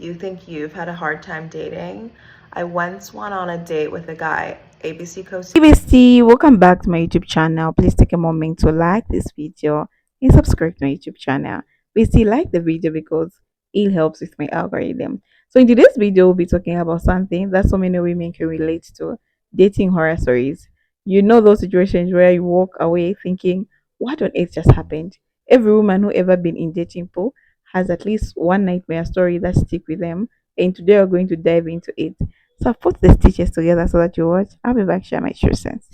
You think you've had a hard time dating? I once went on a date with a guy, ABC Hey co-star. Bestie, welcome back to my YouTube channel. Please take a moment to like this video and subscribe to my YouTube channel. Bestie, like the video because it helps with my algorithm. So in today's video, we'll be talking about something that so many women can relate to: dating horror stories. You know those situations where you walk away thinking, what on earth just happened? Every woman who ever been in dating pool has at least one nightmare story that stick with them, and today we're going to dive into it. So I've put the stitches together so that you watch. I'll be back, share my true sense.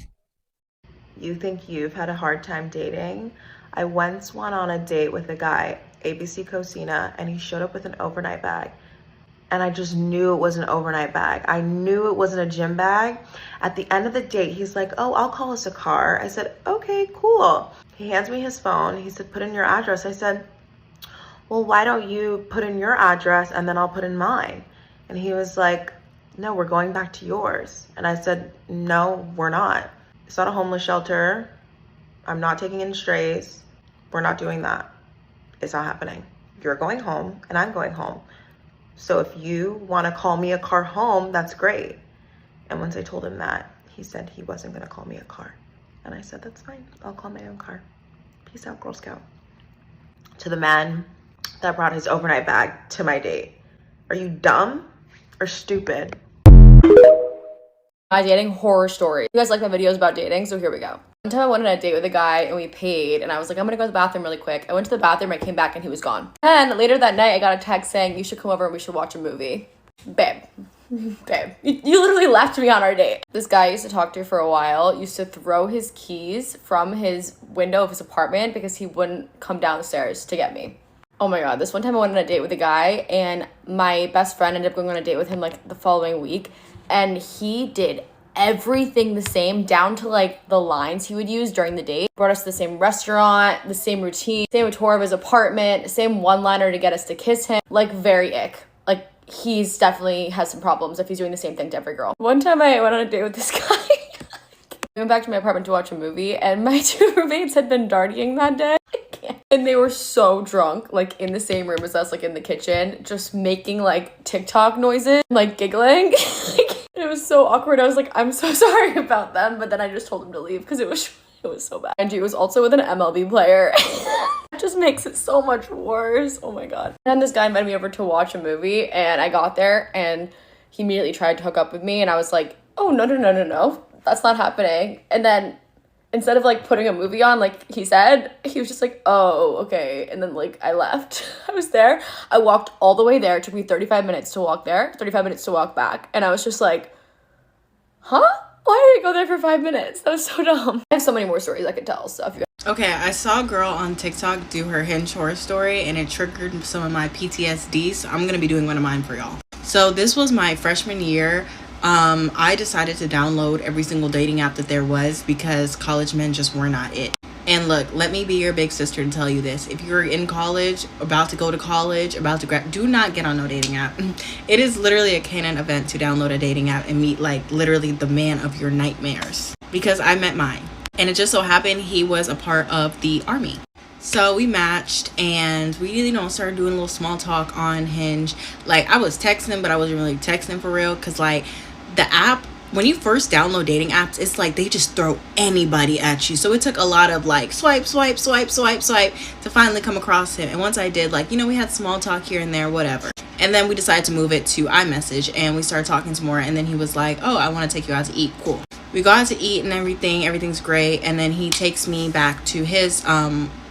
You think you've had a hard time dating? I once went on a date with a guy, ABC co-star, and he showed up with an overnight bag. And I just knew it was an overnight bag. I knew it wasn't a gym bag. At the end of the date, he's like, oh, I'll call us a car. I said, okay, cool. He hands me his phone. He said, put in your address. I said, well, why don't you put in your address and then I'll put in mine? And he was like, no, we're going back to yours. And I said, no, we're not. It's not a homeless shelter. I'm not taking in strays. We're not doing that. It's not happening. You're going home and I'm going home. So if you want to call me a car home, that's great. And once I told him that, he said he wasn't going to call me a car. And I said, that's fine. I'll call my own car. Peace out, Girl Scout. To the man that brought his overnight bag to my date. Are you dumb or stupid? My dating horror story. You guys like my videos about dating, so here we go. One time I went on a date with a guy and we paid and I was like, I'm gonna go to the bathroom really quick. I went to the bathroom, I came back and he was gone. And later that night I got a text saying, you should come over and we should watch a movie. Babe. Babe. You literally left me on our date. This guy I used to talk to for a while used to throw his keys from his window of his apartment because he wouldn't come downstairs to get me. Oh my god, this one time I went on a date with a guy and my best friend ended up going on a date with him like the following week. And he did everything the same down to like the lines he would use during the date. Brought us to the same restaurant, the same routine, same tour of his apartment, same one-liner to get us to kiss him. Like very ick. Like he's definitely has some problems if he's doing the same thing to every girl. One time I went on a date with this guy. I went back to my apartment to watch a movie and my two roommates had been dartying that day. And they were so drunk, like in the same room as us, like in the kitchen, just making like TikTok noises, like giggling. It was so awkward. I was like, I'm so sorry about them. But then I just told him to leave because it was so bad. And he was also with an MLB player. It just makes it so much worse. Oh my god. And this guy invited me over to watch a movie and I got there and he immediately tried to hook up with me and I was like, oh, no. That's not happening. And then instead of like putting a movie on, like he said, he was just like, oh, okay. And then like I left. I was there. I walked all the way there. It took me 35 minutes to walk there, 35 minutes to walk back. And I was just like, huh? Why did I go there for 5 minutes? That was so dumb. I have so many more stories I could tell. So if you Okay, I saw a girl on TikTok do her Hinge horror story and it triggered some of my PTSD, so I'm gonna be doing one of mine for y'all. So this was my freshman year. I decided to download every single dating app that there was because college men just were not it. And look, let me be your big sister and tell you this. If you're in college, about to go to college, about to grad, do not get on no dating app. It is literally a canon event to download a dating app and meet like literally the man of your nightmares. Because I met mine. And it just so happened he was a part of the army. So we matched and we, started doing a little small talk on Hinge. Like I was texting, but I wasn't really texting for real. Cause like the app, when you first download dating apps, it's like they just throw anybody at you. So it took a lot of like swipe to finally come across him. And once I did, like, we had small talk here and there, whatever. And then we decided to move it to iMessage and we started talking some more. And then he was like, oh, I want to take you out to eat. Cool. We go out to eat and everything's great. And then he takes me back to his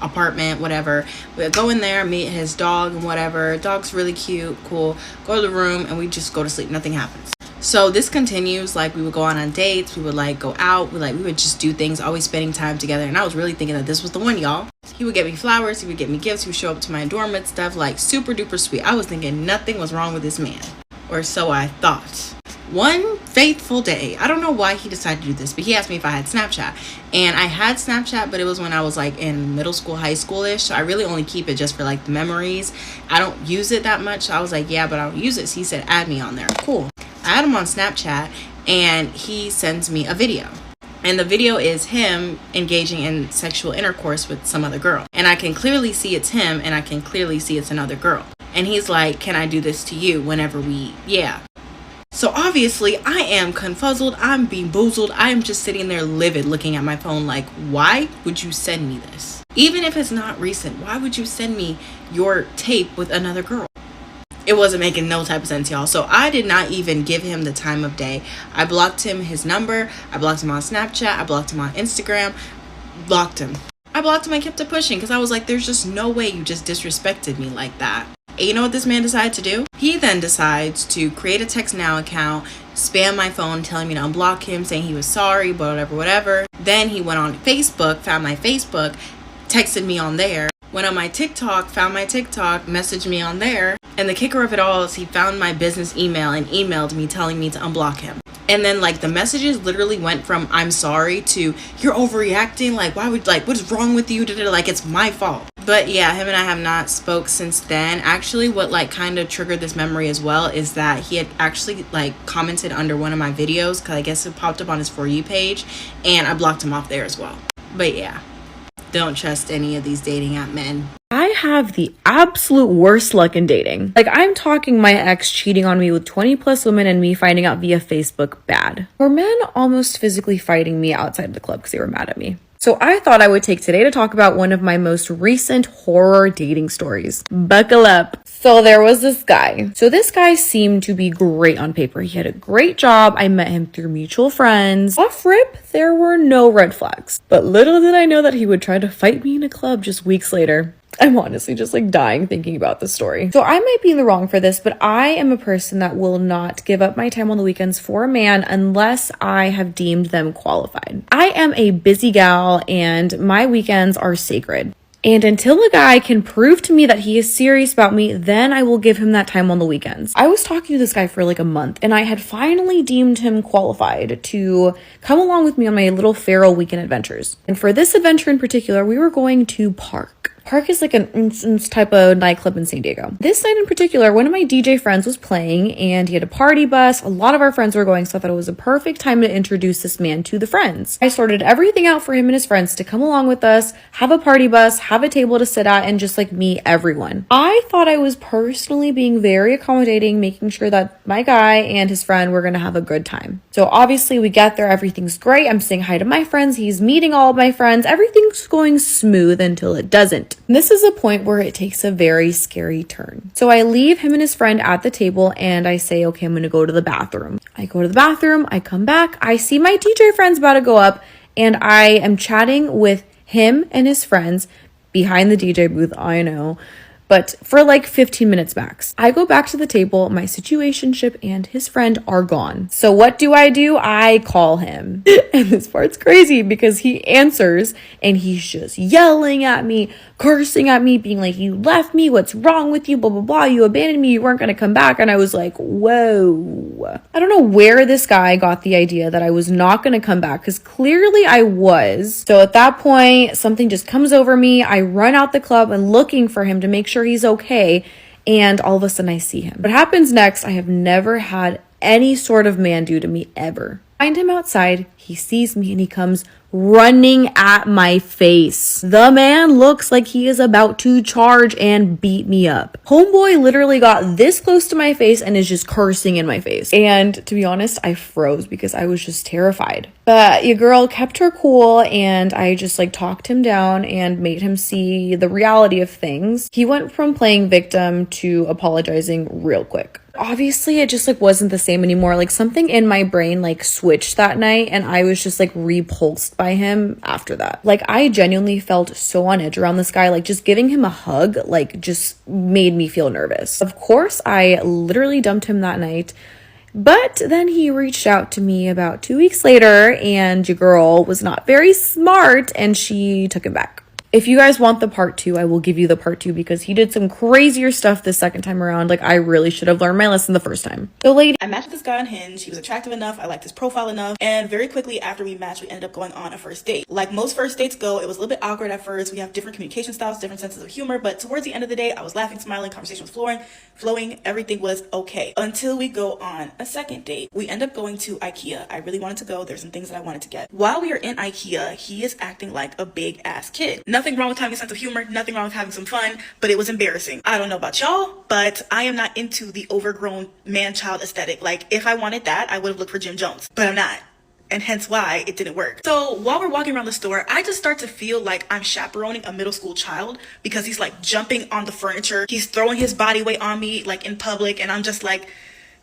apartment, whatever. We go in there, meet his dog and whatever. Dog's really cute, cool. Go to the room and we just go to sleep. Nothing happens. So this continues. Like we would go on dates, we would like go out, we would just do things, always spending time together. And I was really thinking that this was the one, y'all. He would get me flowers, he would get me gifts, he would show up to my dorm and stuff, like super duper sweet. I was thinking nothing was wrong with this man, or so I thought. One fateful day, I don't know why he decided to do this, but he asked me if I had Snapchat. And I had Snapchat, but it was when I was like in middle school, high school-ish. So I really only keep it just for like the memories. I don't use it that much. So I was like, yeah, but I don't use it. So he said, add me on there. Cool. I had him on Snapchat and he sends me a video. And the video is him engaging in sexual intercourse with some other girl. And I can clearly see it's him and I can clearly see it's another girl. And he's like, can I do this to you whenever we, yeah. So obviously I am confuzzled, I'm bamboozled, I am just sitting there livid looking at my phone like, why would you send me this? Even if it's not recent, why would you send me your tape with another girl? It wasn't making no type of sense, y'all. So I did not even give him the time of day. I blocked him his number, I blocked him on Snapchat, I blocked him on Instagram, blocked him. I blocked him and kept it pushing because I was like, there's just no way you just disrespected me like that. And you know what this man decided to do? He then decides to create a Text Now account, spam my phone, telling me to unblock him, saying he was sorry, but whatever. Then he went on Facebook, found my Facebook, texted me on there. Went on my TikTok, found my TikTok, messaged me on there. And the kicker of it all is he found my business email and emailed me telling me to unblock him. And then like the messages literally went from I'm sorry to you're overreacting, like why would, like what is wrong with you, like it's my fault. But yeah, him and I have not spoke since then. Actually, what like kind of triggered this memory as well is that he had actually like commented under one of my videos, because I guess it popped up on his For You page, and I blocked him off there as well. But yeah, don't trust any of these dating app men. I have the absolute worst luck in dating. Like, I'm talking my ex cheating on me with 20 plus women and me finding out via Facebook bad. Or men almost physically fighting me outside the club because they were mad at me. So I thought I would take today to talk about one of my most recent horror dating stories. Buckle up. So there was this guy. So this guy seemed to be great on paper. He had a great job. I met him through mutual friends. Off rip, there were no red flags. But little did I know that he would try to fight me in a club just weeks later. I'm honestly just like dying thinking about this story. So I might be in the wrong for this, but I am a person that will not give up my time on the weekends for a man unless I have deemed them qualified. I am a busy gal and my weekends are sacred. And until a guy can prove to me that he is serious about me, then I will give him that time on the weekends. I was talking to this guy for like a month and I had finally deemed him qualified to come along with me on my little feral weekend adventures. And for this adventure in particular, we were going to Park. Park is like an instance type of nightclub in San Diego. This night in particular, one of my DJ friends was playing and he had a party bus. A lot of our friends were going, so I thought it was a perfect time to introduce this man to the friends. I sorted everything out for him and his friends to come along with us, have a party bus, have a table to sit at, and just like meet everyone. I thought I was personally being very accommodating, making sure that my guy and his friend were gonna have a good time. So obviously we get there, everything's great. I'm saying hi to my friends, he's meeting all of my friends, everything's going smooth until it doesn't. This is a point where it takes a very scary turn. So I leave him and his friend at the table and I say, okay, I'm gonna go to the bathroom. I go to the bathroom, I come back, I see my DJ friend's about to go up and I am chatting with him and his friends behind the DJ booth, I know, but for like 15 minutes max. I go back to the table, my situationship and his friend are gone. So what do? I call him. And this part's crazy because he answers and he's just yelling at me, cursing at me, being like, you left me, what's wrong with you, blah, blah, blah, you abandoned me, you weren't gonna come back. And I was like, whoa. I don't know where this guy got the idea that I was not gonna come back because clearly I was. So at that point, something just comes over me. I run out the club and looking for him to make sure he's okay, and all of a sudden I see him. What happens next, I have never had any sort of man do to me ever. Find him outside, he sees me and he comes running at my face. The man looks like he is about to charge and beat me up. Homeboy literally got this close to my face and is just cursing in my face. And to be honest, I froze because I was just terrified. But your girl kept her cool and I just like talked him down and made him see the reality of things. He went from playing victim to apologizing real quick. Obviously it just like wasn't the same anymore. Like something in my brain like switched that night and I was just like repulsed by him after that. Like I genuinely felt so on edge around this guy. Like just giving him a hug like just made me feel nervous. Of course I literally dumped him that night, but then he reached out to me about 2 weeks later and your girl was not very smart and she took him back. If you guys want the part 2, I will give you the part 2 because he did some crazier stuff the second time around. Like I really should have learned my lesson the first time. So lady, I matched with this guy on Hinge. He was attractive enough. I liked his profile enough. And very quickly after we matched, we ended up going on a first date. Like most first dates go, it was a little bit awkward at first. We have different communication styles, different senses of humor. But towards the end of the day, I was laughing, smiling, conversation was flowing. Everything was okay. Until we go on a second date. We end up going to IKEA. I really wanted to go. There's some things that I wanted to get. While we are in IKEA, he is acting like a big ass kid. Nothing wrong with having a sense of humor, nothing wrong with having some fun, but it was embarrassing. I don't know about y'all, but I am not into the overgrown man-child aesthetic. Like, if I wanted that, I would have looked for Jim Jones, but I'm not. And hence why it didn't work. So while we're walking around the store, I just start to feel like I'm chaperoning a middle school child because he's like jumping on the furniture. He's throwing his body weight on me like in public, and I'm just like,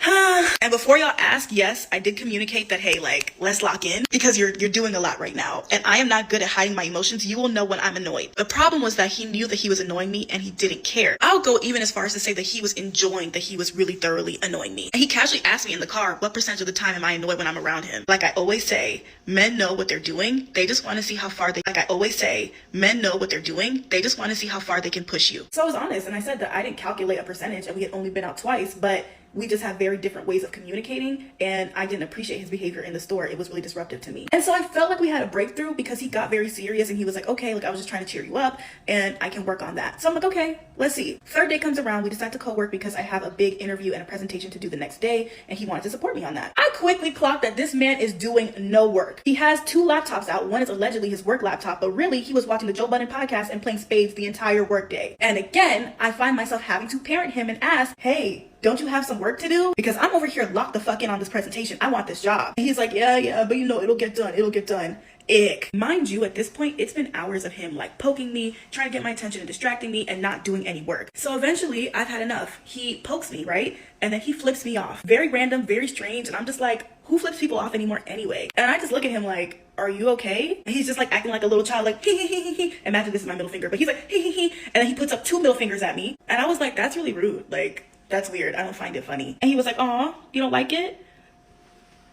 and before y'all ask, yes, I did communicate that, hey, like, let's lock in because you're doing a lot right now. And I am not good at hiding my emotions. You will know when I'm annoyed. The problem was that he knew that he was annoying me and he didn't care. I'll go even as far as to say that he was enjoying that he was really thoroughly annoying me. And he casually asked me in the car, what percentage of the time am I annoyed when I'm around him? Like I always say, men know what they're doing. They just want to see how far they, like I always say, men know what they're doing. They just want to see how far they can push you. So I was honest and I said that I didn't calculate a percentage and we had only been out twice, but we just have very different ways of communicating, and I didn't appreciate his behavior in the store. It was really disruptive to me. And so I felt like we had a breakthrough because he got very serious and he was like, okay, like I was just trying to cheer you up and I can work on that. So I'm like, okay, let's see. Third day comes around, we decide to co-work because I have a big interview and a presentation to do the next day and he wanted to support me on that. I quickly clocked that this man is doing no work. He has 2 laptops out. One is allegedly his work laptop, but really he was watching the Joe Budden podcast and playing spades the entire workday. And again, I find myself having to parent him and ask, hey, don't you have some work to do? Because I'm over here locked the fuck in on this presentation. I want this job. And he's like, yeah, but you know, it'll get done. It'll get done. Ick. Mind you, at this point, it's been hours of him like poking me, trying to get my attention and distracting me and not doing any work. So eventually I've had enough. He pokes me, right? And then he flips me off. Very random, very strange. And I'm just like, who flips people off anymore anyway? And I just look at him like, are you okay? And he's just like acting like a little child, like, hee. Imagine this is my middle finger, but he's like, hee. And then he puts up 2 middle fingers at me. And I was like, that's really rude. Like, that's weird. I don't find it funny. And he was like, aw, you don't like it?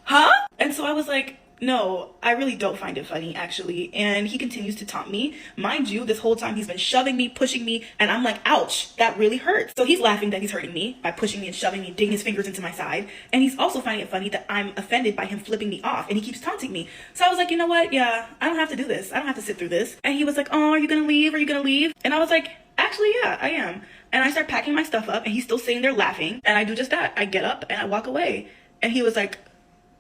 Huh? And so I was like, no, I really don't find it funny, actually. And he continues to taunt me. Mind you, this whole time he's been shoving me, pushing me, and I'm like, ouch, that really hurts. So he's laughing that he's hurting me by pushing me and shoving me, digging his fingers into my side. And he's also finding it funny that I'm offended by him flipping me off, and he keeps taunting me. So I was like, you know what? Yeah, I don't have to do this. I don't have to sit through this. And he was like, oh, are you gonna leave? Are you gonna leave? And I was like, actually, yeah, I am. And I start packing my stuff up and he's still sitting there laughing. And I do just that. I get up and I walk away. And he was like,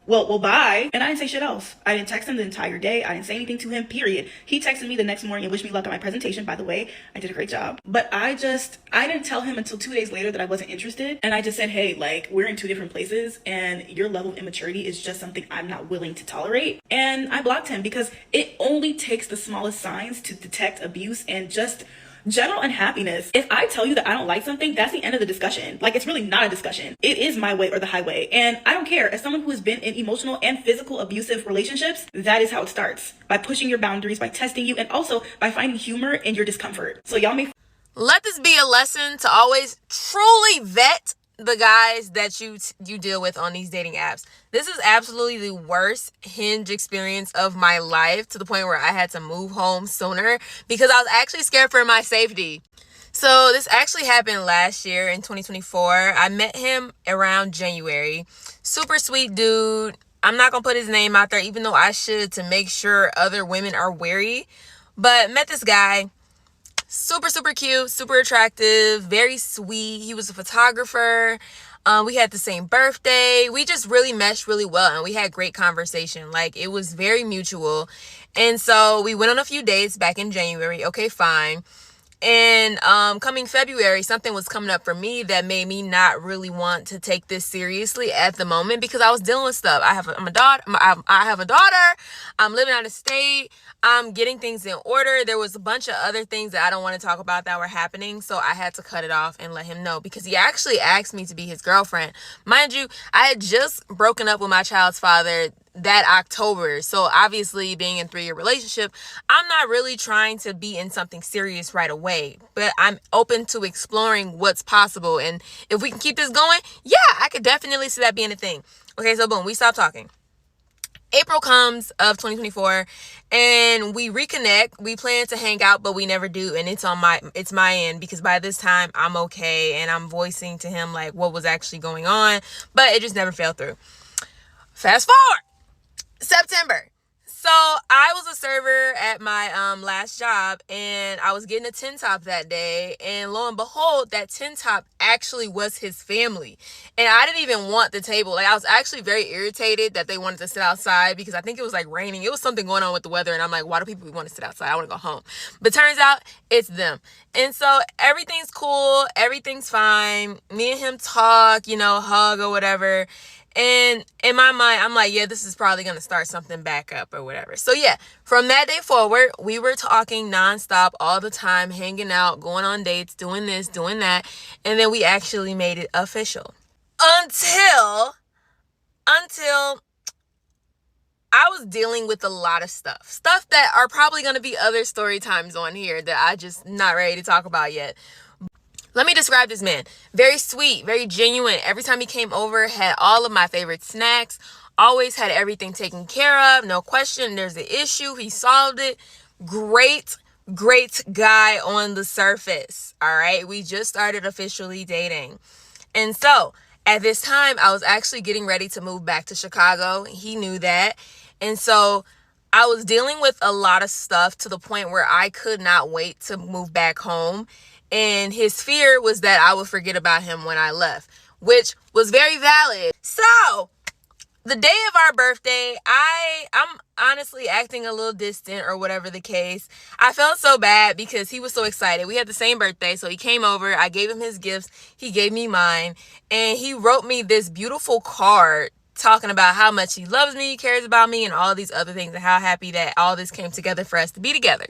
well, bye. And I didn't say shit else. I didn't text him the entire day. I didn't say anything to him, period. He texted me the next morning and wished me luck on my presentation, by the way. I did a great job. But I didn't tell him until 2 days later that I wasn't interested. And I just said, hey, like, we're in 2 different places and your level of immaturity is just something I'm not willing to tolerate. And I blocked him because it only takes the smallest signs to detect abuse and just general unhappiness. If I tell you that I don't like something, that's the end of the discussion. Like, it's really not a discussion. It is my way or the highway. And I don't care. As someone who has been in emotional and physical abusive relationships, that is how it starts. By pushing your boundaries, by testing you, and also by finding humor in your discomfort. So y'all may... Let this be a lesson to always truly vet the guys that you deal with on these dating apps. This is absolutely the worst Hinge experience of my life, to the point where I had to move home sooner because I was actually scared for my safety. So this actually happened last year in 2024. I met him around January. Super sweet dude. I'm not gonna put his name out there, even though I should, to make sure other women are wary. But met this guy. Super, super cute, super attractive, very sweet. He was a photographer. We had the same birthday. We just really meshed really well, and we had great conversation. Like, it was very mutual. And so we went on a few dates back in January. Okay, fine. And coming February, something was coming up for me that made me not really want to take this seriously at the moment because I was dealing with stuff. I have a daughter. I'm living out of state. I'm getting things in order. There was a bunch of other things that I don't want to talk about that were happening. So I had to cut it off and let him know because he actually asked me to be his girlfriend. Mind you, I had just broken up with my child's father that October. So obviously, being in a 3-year relationship, I'm not really trying to be in something serious right away, but I'm open to exploring what's possible. And if we can keep this going, yeah, I could definitely see that being a thing. Okay, so boom, we stopped talking. April comes of 2024 and we reconnect. We plan to hang out, but we never do. And it's my end because by this time I'm okay. And I'm voicing to him like what was actually going on, but it just never fell through. Fast forward. So I was a server at my last job, and I was getting a tin top that day, and lo and behold, that tin top actually was his family. And I didn't even want the table. Like, I was actually very irritated that they wanted to sit outside, because I think it was like raining. It was something going on with the weather, and I'm like, why do people want to sit outside? I want to go home. But turns out it's them. And so everything's cool, everything's fine. Me and him talk, hug or whatever. And in my mind, I'm like, yeah, this is probably going to start something back up or whatever. So yeah, from that day forward, we were talking nonstop all the time, hanging out, going on dates, doing this, doing that. And then we actually made it official. Until I was dealing with a lot of stuff that are probably going to be other story times on here that I just not ready to talk about yet. Let me describe this man. Very sweet, very genuine. Every time he came over, had all of my favorite snacks, always had everything taken care of, no question. There's an issue, he solved it. Great guy on the surface. All right, we just started officially dating. And so at this time, I was actually getting ready to move back to Chicago. He knew that. And so I was dealing with a lot of stuff to the point where I could not wait to move back home. And his fear was that I would forget about him when I left, which was very valid. So the day of our birthday, I'm honestly acting a little distant or whatever the case. I felt so bad because he was so excited. We had the same birthday, so he came over. I gave him his gifts. He gave me mine. And he wrote me this beautiful card talking about how much he loves me, cares about me, and all these other things, and how happy that all this came together for us to be together.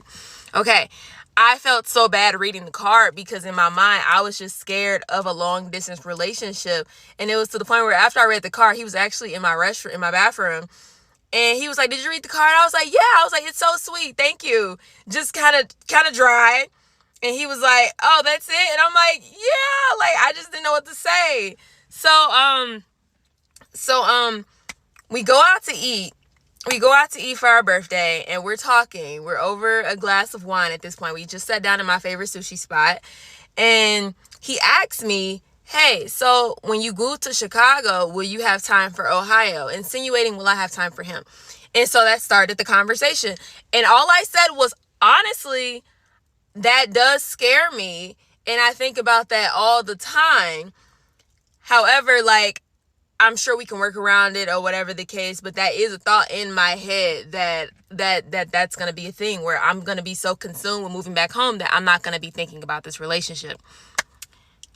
Okay. I felt so bad reading the card because in my mind, I was just scared of a long distance relationship. And it was to the point where after I read the card, he was actually in my bathroom. And he was like, did you read the card? I was like, yeah. I was like, it's so sweet. Thank you. Just kind of dry. And he was like, oh, that's it. And I'm like, yeah, like, I just didn't know what to say. So we go out to eat. We go out to eat for our birthday, and we're talking. We're over a glass of wine at this point. We just sat down in my favorite sushi spot, and he asked me, hey, so when you go to Chicago, will you have time for Ohio? Insinuating, will I have time for him? And so that started the conversation. And all I said was, honestly, that does scare me, and I think about that all the time. However, like, I'm sure we can work around it or whatever the case, but that is a thought in my head that's going to be a thing where I'm going to be so consumed with moving back home that I'm not going to be thinking about this relationship.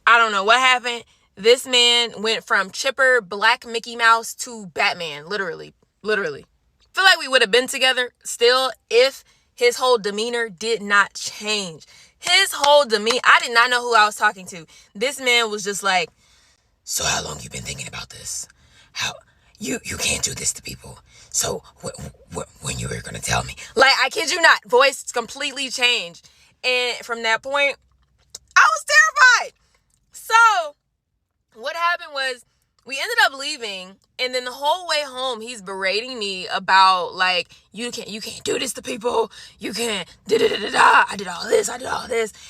I don't know what happened. This man went from chipper black Mickey Mouse to Batman, literally. Feel like we would have been together still if his whole demeanor did not change. His whole demeanor, I did not know who I was talking to. This man was just like, so how long you been thinking about this? How you can't do this to people. So when you were gonna tell me? Like, I kid you not, voice completely changed. And from that point, I was terrified. So what happened was we ended up leaving, and then the whole way home, he's berating me about, like, you can't do this to people. You can't da-da-da-da-da. I did all this,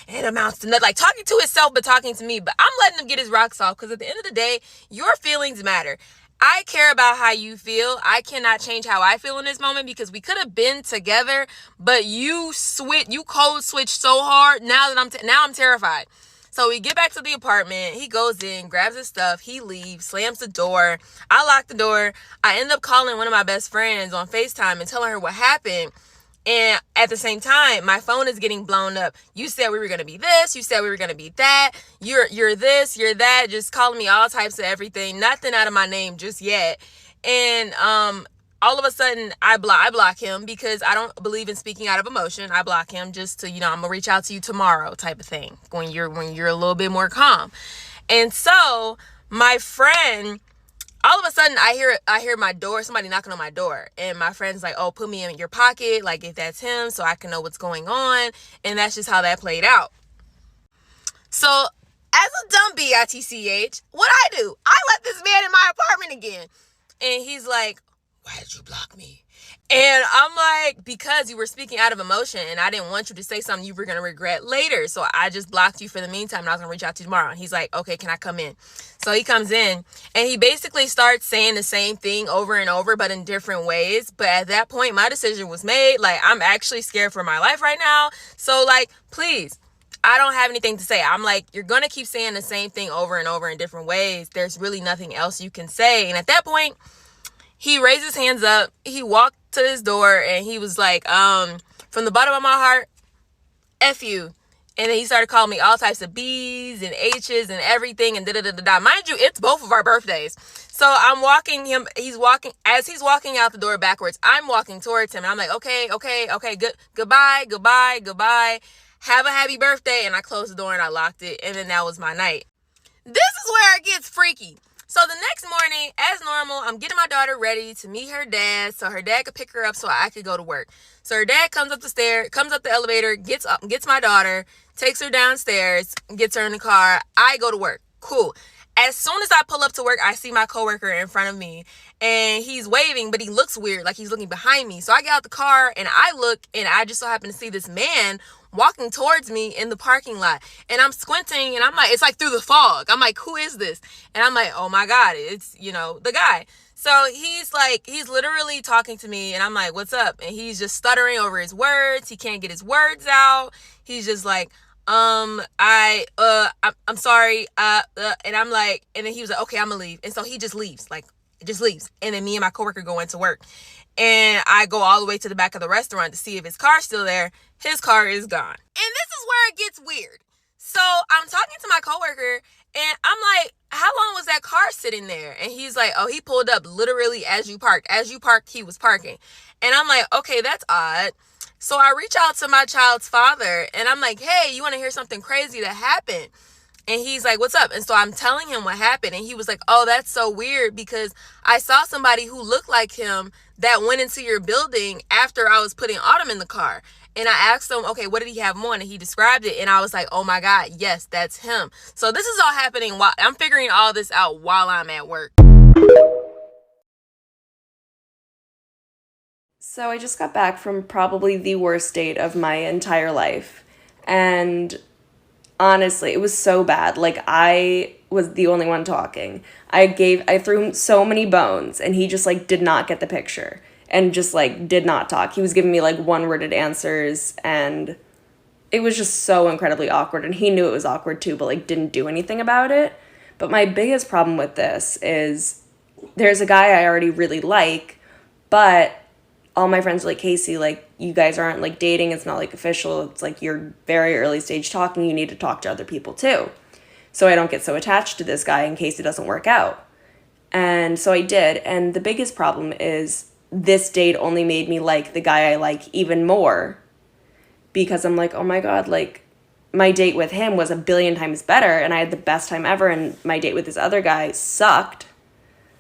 and it amounts to nothing. Like, talking to himself, but talking to me. But I'm letting him get his rocks off, because at the end of the day, your feelings matter. I care about how you feel. I cannot change how I feel in this moment, because we could have been together, but you code switched so hard. Now I'm terrified. So we get back to the apartment. He goes in, grabs his stuff. He leaves, slams the door. I lock the door. I end up calling one of my best friends on FaceTime and telling her what happened. And at the same time, my phone is getting blown up. You said we were going to be this. You said we were going to be that. You're this, you're that. Just calling me all types of everything. Nothing out of my name just yet. And all of a sudden, I block him because I don't believe in speaking out of emotion. I block him just to, I'm going to reach out to you tomorrow type of thing when you're a little bit more calm. And so my friend, all of a sudden I hear my door, somebody knocking on my door, and my friend's like, oh, put me in your pocket, like if that's him, so I can know what's going on. And that's just how that played out. So as a dumb bitch, what I do, I let this man in my apartment again. And he's like, why did you block me? And I'm like, because you were speaking out of emotion, and I didn't want you to say something you were going to regret later. So I just blocked you for the meantime, and I was going to reach out to you tomorrow. And he's like, okay, can I come in? So he comes in, And he basically starts saying the same thing over and over, but in different ways. But at that point, my decision was made. Like, I'm actually scared for my life right now. So, like, please, I don't have anything to say. I'm like, you're going to keep saying the same thing over and over in different ways. There's really nothing else you can say. And at that point, he raised his hands up. He walked to his door and he was like, from the bottom of my heart, F you. And then he started calling me all types of B's and H's and everything and da-da-da-da-da. Mind you, it's both of our birthdays. So I'm walking him, as he's walking out the door backwards, I'm walking towards him. And I'm like, okay, goodbye. Have a happy birthday. And I closed the door and I locked it. And then that was my night. This is where it gets freaky. So the next morning, as normal, I'm getting my daughter ready to meet her dad so her dad could pick her up so I could go to work. So her dad comes up the elevator, gets my daughter, takes her downstairs, gets her in the car. I go to work. Cool. As soon as I pull up to work, I see my coworker in front of me and he's waving, but he looks weird, like he's looking behind me. So I get out the car and I look and I just so happen to see this man walking towards me in the parking lot. And I'm squinting and I'm like, it's like through the fog. I'm like, who is this? And I'm like, oh my God, it's, the guy. So he's literally talking to me and I'm like, what's up? And he's just stuttering over his words. He can't get his words out. He's just like, I'm sorry. And I'm like, and then he was like, okay, I'm gonna leave. And so he just leaves. And then me and my coworker go into work and I go all the way to the back of the restaurant to see if his car's still there. His car is gone. And this is where it gets weird. So I'm talking to my coworker and I'm like, how long was that car sitting there? And he's like, oh, he pulled up literally as you parked. As you parked, he was parking. And I'm like, okay, that's odd. So I reach out to my child's father and I'm like, hey, you want to hear something crazy that happened? And he's like, what's up? And so I'm telling him what happened. And he was like, oh, that's so weird because I saw somebody who looked like him that went into your building after I was putting Autumn in the car. And I asked him, okay, what did he have on? And he described it. And I was like, oh my God, yes, that's him. So this is all happening while I'm figuring all this out while I'm at work. So I just got back from probably the worst date of my entire life. And honestly, it was so bad. Like, I was the only one talking. I threw him so many bones and he just did not get the picture and just did not talk. He was giving me one-worded answers and it was just so incredibly awkward. And he knew it was awkward too, but didn't do anything about it. But my biggest problem with this is there's a guy I already really like, but all my friends are like, Casey, you guys aren't dating. It's not official. It's you're very early stage talking. You need to talk to other people too. So I don't get so attached to this guy in case it doesn't work out. And so I did. And the biggest problem is this date only made me like the guy I like even more because I'm like, oh my God, my date with him was 1,000,000,000 times better and I had the best time ever. And my date with this other guy sucked.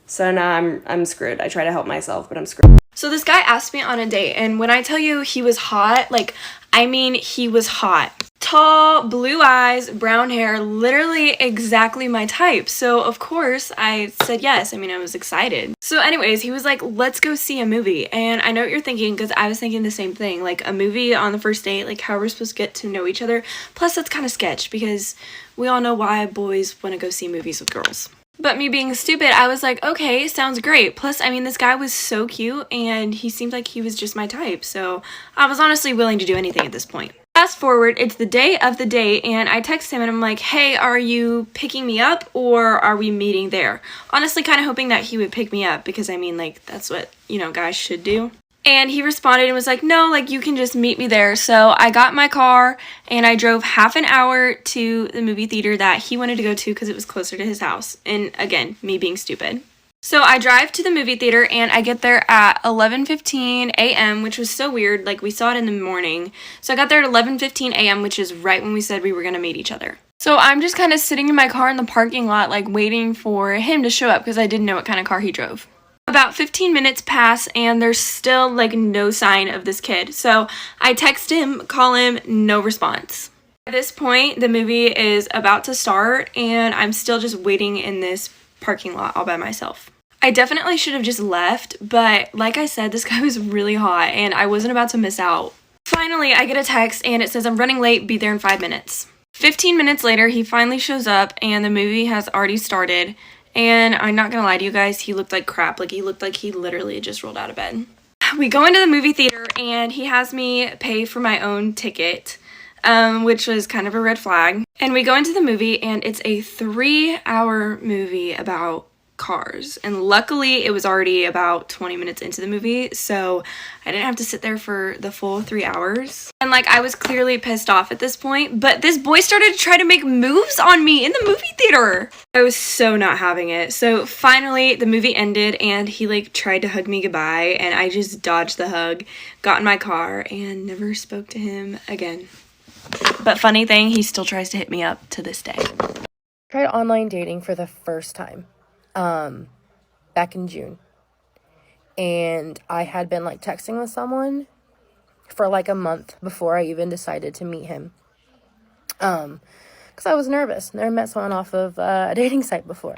So now I'm screwed. I try to help myself, but I'm screwed. So this guy asked me on a date, and when I tell you he was hot, he was hot. Tall, blue eyes, brown hair, literally exactly my type. So of course I said yes. I was excited. So anyways, he was like, let's go see a movie. And I know what you're thinking because I was thinking the same thing. A movie on the first date, how are we supposed to get to know each other? Plus that's kind of sketch because we all know why boys want to go see movies with girls. But me being stupid, I was like, okay, sounds great. Plus, this guy was so cute and he seemed like he was just my type. So I was honestly willing to do anything at this point. Fast forward, it's the day of the date and I text him and I'm like, hey, are you picking me up or are we meeting there? Honestly, kind of hoping that he would pick me up because that's what, guys should do. And he responded and was like, no, you can just meet me there. So I got in my car and I drove half an hour to the movie theater that he wanted to go to because it was closer to his house. And again, me being stupid. So I drive to the movie theater and I get there at 11:15 a.m., which was so weird. We saw it in the morning. So I got there at 11:15 a.m., which is right when we said we were going to meet each other. So I'm just kind of sitting in my car in the parking lot, waiting for him to show up because I didn't know what kind of car he drove. About 15 minutes pass and there's still no sign of this kid. So I text him, call him, no response. At this point, the movie is about to start and I'm still just waiting in this parking lot all by myself. I definitely should have just left, but like I said, this guy was really hot and I wasn't about to miss out. Finally, I get a text and it says I'm running late, be there in 5 minutes. 15 minutes later, he finally shows up and the movie has already started. And I'm not gonna lie to you guys, he looked like crap. Like, he looked like he literally just rolled out of bed. We go into the movie theater and he has me pay for my own ticket, which was kind of a red flag. And we go into the movie and it's a 3-hour movie about cars. And luckily it was already about 20 minutes into the movie, so I didn't have to sit there for the full 3 hours. And like, I was clearly pissed off at this point, but this boy started to try to make moves on me in the movie theater. I was so not having it. So finally the movie ended and he like tried to hug me goodbye, and I just dodged the hug, got in my car, and never spoke to him again. But funny thing, he still tries to hit me up to this day. Tried online dating for the first time back in June, and I had been like texting with someone for like a month before I even decided to meet him, because I was nervous. Never met someone off of a dating site before.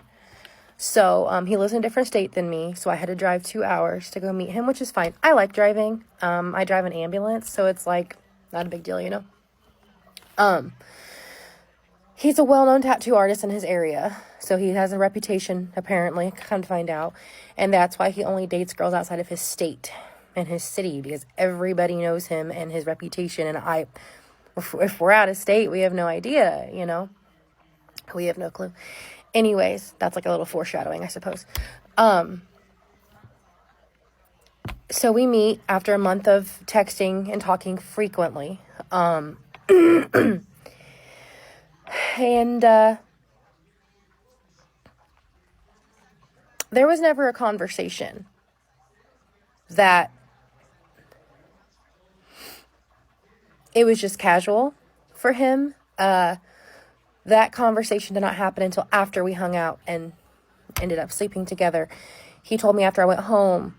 So he lives in a different state than me, so I had to drive 2 hours to go meet him, which is fine. I like driving. I drive an ambulance, so it's like not a big deal, you know. He's a well-known tattoo artist in his area, so he has a reputation, apparently, come to find out. And that's why he only dates girls outside of his state and his city, because everybody knows him and his reputation. And if we're out of state, we have no idea, you know? We have no clue. Anyways, that's like a little foreshadowing, I suppose. So we meet after a month of texting and talking frequently. And there was never a conversation that it was just casual for him. That conversation did not happen until after we hung out and ended up sleeping together. He told me after I went home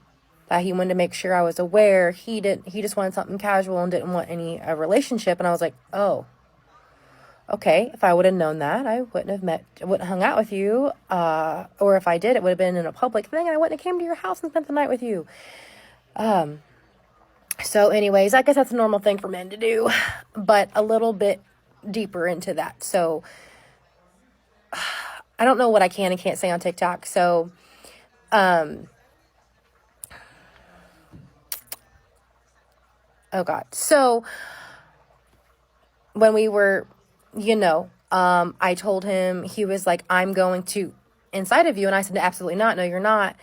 that he wanted to make sure I was aware. He just wanted something casual and didn't want a relationship. And I was like, oh, okay, if I would have known that, I wouldn't have hung out with you. Or if I did, it would have been in a public thing, and I wouldn't have came to your house and spent the night with you. So anyways, I guess that's a normal thing for men to do, but a little bit deeper into that. So I don't know what I can and can't say on TikTok. So, oh God. So when we were, I told him, he was like, I'm going to inside of you. And I said, absolutely not. No, you're not.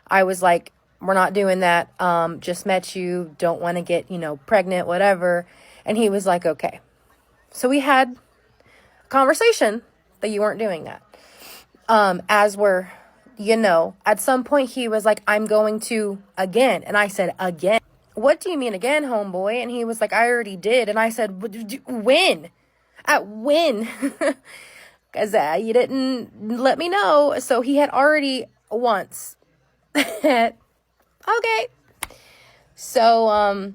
I was like, we're not doing that. Just met you. Don't want to get, pregnant, whatever. And he was like, okay. So we had a conversation that you weren't doing that. As we're, at some point he was like, I'm going to again. And I said, again? What do you mean again, homeboy? And he was like, I already did. And I said, when? At when? Because you didn't let me know. So he had already once. Okay. So,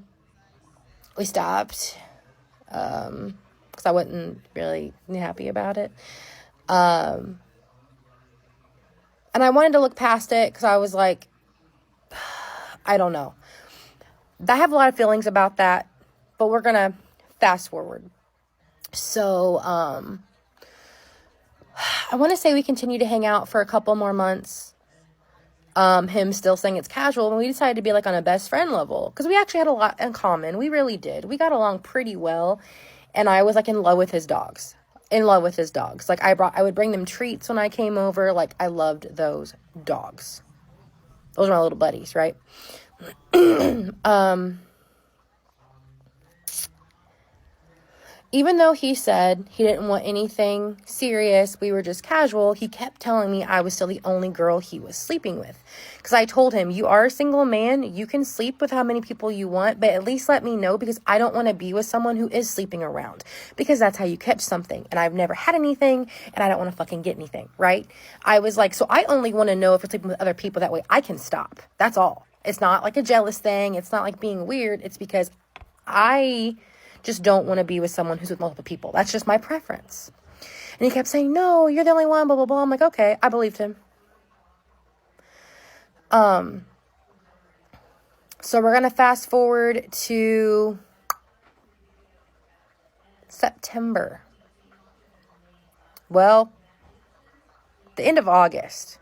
we stopped. Because I wasn't really happy about it. And I wanted to look past it because I was like, I don't know. I have a lot of feelings about that, but we're going to fast forward. So, I want to say we continued to hang out for a couple more months. Him still saying it's casual, and we decided to be like on a best friend level because we actually had a lot in common. We really did. We got along pretty well, and I was like in love with his dogs. Like I would bring them treats when I came over. Like I loved those dogs. Those are my little buddies, right? Even though he said he didn't want anything serious, we were just casual, he kept telling me I was still the only girl he was sleeping with. Because I told him, you are a single man, you can sleep with how many people you want, but at least let me know because I don't want to be with someone who is sleeping around. Because that's how you catch something. And I've never had anything, and I don't want to fucking get anything, right? I was like, so I only want to know if you're sleeping with other people, that way I can stop. That's all. It's not like a jealous thing. It's not like being weird. It's because I just don't want to be with someone who's with multiple people. That's just my preference. And he kept saying, no, you're the only one, blah, blah, blah. I'm like, okay, I believed him. So we're going to fast forward to September. Well, the end of August.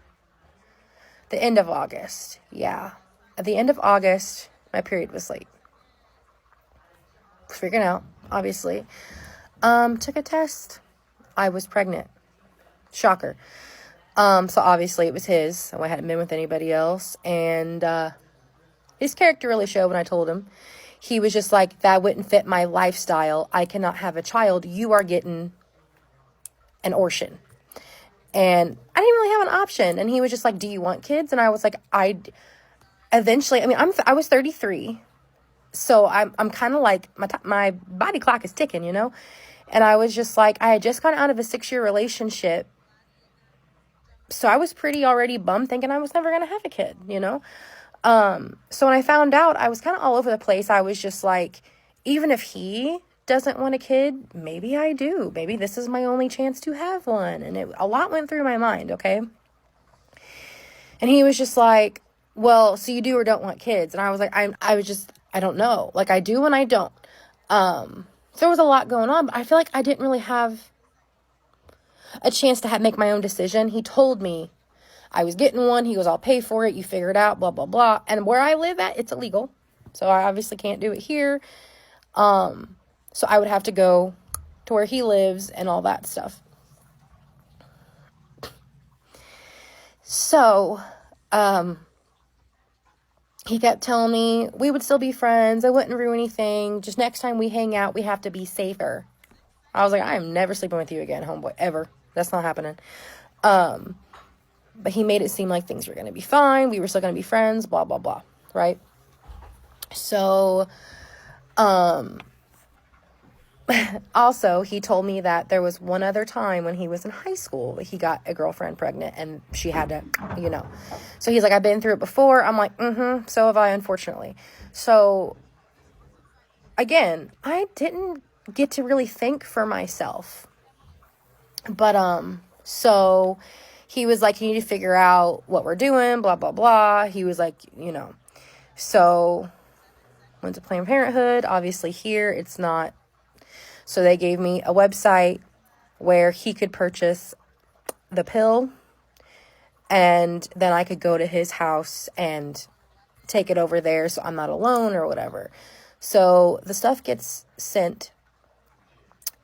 the end of August. Yeah. At the end of August, my period was late. Freaking out, obviously. Took a test. I was pregnant. Shocker. So obviously it was his. I hadn't been with anybody else. And his character really showed when I told him. He was just like, that wouldn't fit my lifestyle. I cannot have a child. You are getting an abortion. And I didn't really have an option. And he was just like, do you want kids? And I was like, I was 33. So I'm kind of like, my body clock is ticking, you know? And I was just like, I had just gotten out of a 6-year relationship. So I was pretty already bummed thinking I was never going to have a kid, you know? So when I found out, I was kind of all over the place. I was just like, even if he doesn't want a kid, maybe I do. Maybe this is my only chance to have one. And a lot went through my mind, okay? And he was just like, well, so you do or don't want kids? And I was like, I don't know. Like, I do and I don't. There was a lot going on, but I feel like I didn't really have a chance to make my own decision. He told me I was getting one. He goes, I'll pay for it. You figure it out, blah, blah, blah. And where I live at, it's illegal. So I obviously can't do it here. So I would have to go to where he lives and all that stuff. So, he kept telling me we would still be friends. I wouldn't ruin anything. Just next time we hang out, we have to be safer. I was like, I am never sleeping with you again, homeboy, ever. That's not happening. But he made it seem like things were going to be fine. We were still going to be friends, blah, blah, blah, right? So, also, he told me that there was one other time when he was in high school, he got a girlfriend pregnant and she had to, you know. So he's like, I've been through it before. I'm like, so have I, unfortunately. So, again, I didn't get to really think for myself. But, so he was like, you need to figure out what we're doing, blah, blah, blah. He was like, you know. So, went to Planned Parenthood. Obviously here, it's not. So they gave me a website where he could purchase the pill, and then I could go to his house and take it over there so I'm not alone or whatever. So the stuff gets sent,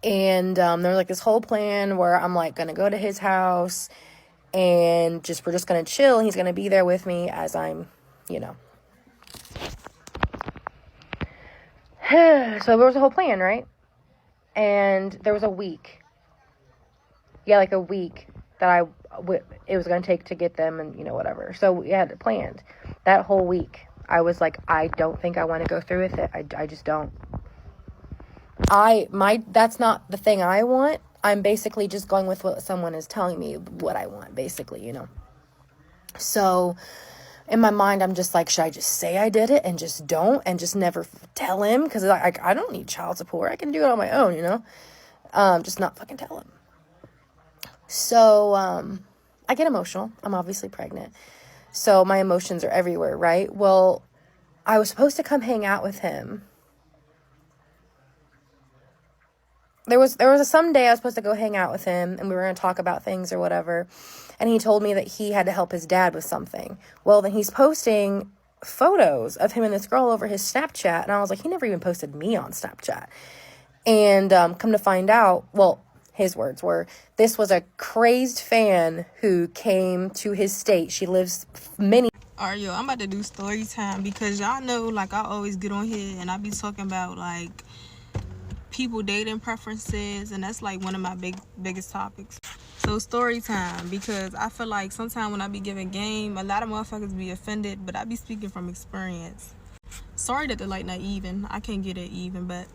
and there's like this whole plan where I'm like going to go to his house and we're just going to chill. He's going to be there with me as I'm, you know. So there was a whole plan, right? And there was a week. Yeah, like a week that it was going to take to get them and, you know, whatever. So we had it planned. That whole week, I was like, I don't think I want to go through with it. I just don't. That's not the thing I want. I'm basically just going with what someone is telling me what I want, basically, you know. So in my mind, I'm just like, should I just say I did it and just don't and just never tell him? Because I don't need child support. I can do it on my own, you know. Just not fucking tell him. So I get emotional. I'm obviously pregnant. So my emotions are everywhere, right? Well, I was supposed to come hang out with him. There was some day I was supposed to go hang out with him and we were going to talk about things or whatever. And he told me that he had to help his dad with something. Well, then he's posting photos of him and this girl over his Snapchat. And I was like, he never even posted me on Snapchat. And come to find out, well, his words were, this was a crazed fan who came to his state. She lives many. All right, yo, I'm about to do story time because y'all know, like, I always get on here and I be talking about, like, people dating preferences, and that's, like, one of my biggest topics. So story time, because I feel like sometimes when I be giving game, a lot of motherfuckers be offended, but I be speaking from experience. Sorry that the light not even. I can't get it even, but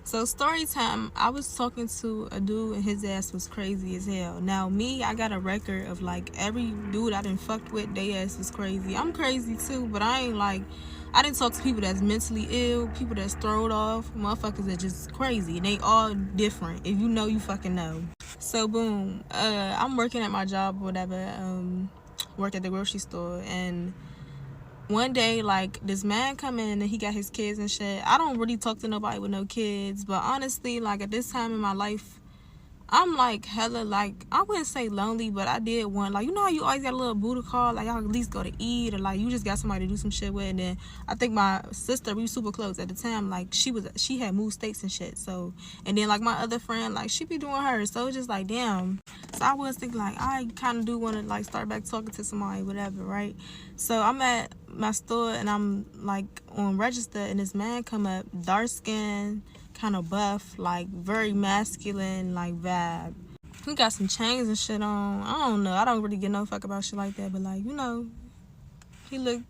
so story time, I was talking to a dude and his ass was crazy as hell. Now me, I got a record of like every dude I done fucked with, they ass was crazy. I'm crazy too, but I didn't talk to people that's mentally ill, people that's thrown off, motherfuckers that just crazy, and they all different. If you know, you fucking know. So boom, I'm working at my job or whatever, worked at the grocery store, and one day, like, this man come in and he got his kids and shit. I don't really talk to nobody with no kids, but honestly, like, at this time in my life, I'm like hella, like, I wouldn't say lonely, but I did want, like, you know how you always got a little boo to call, like y'all at least go to eat, or like you just got somebody to do some shit with. And then I think my sister, we were super close at the time, like she had moved states and shit. So, and then like my other friend, like she be doing hers, so it's just like damn. So I was thinking like I kind of do want to like start back talking to somebody, whatever, right? So I'm at my store and I'm like on register, and this man come up, dark skin, kind of buff, like very masculine, like vibe. He got some chains and shit on. I don't know. I don't really give no fuck about shit like that, but like, you know, he looked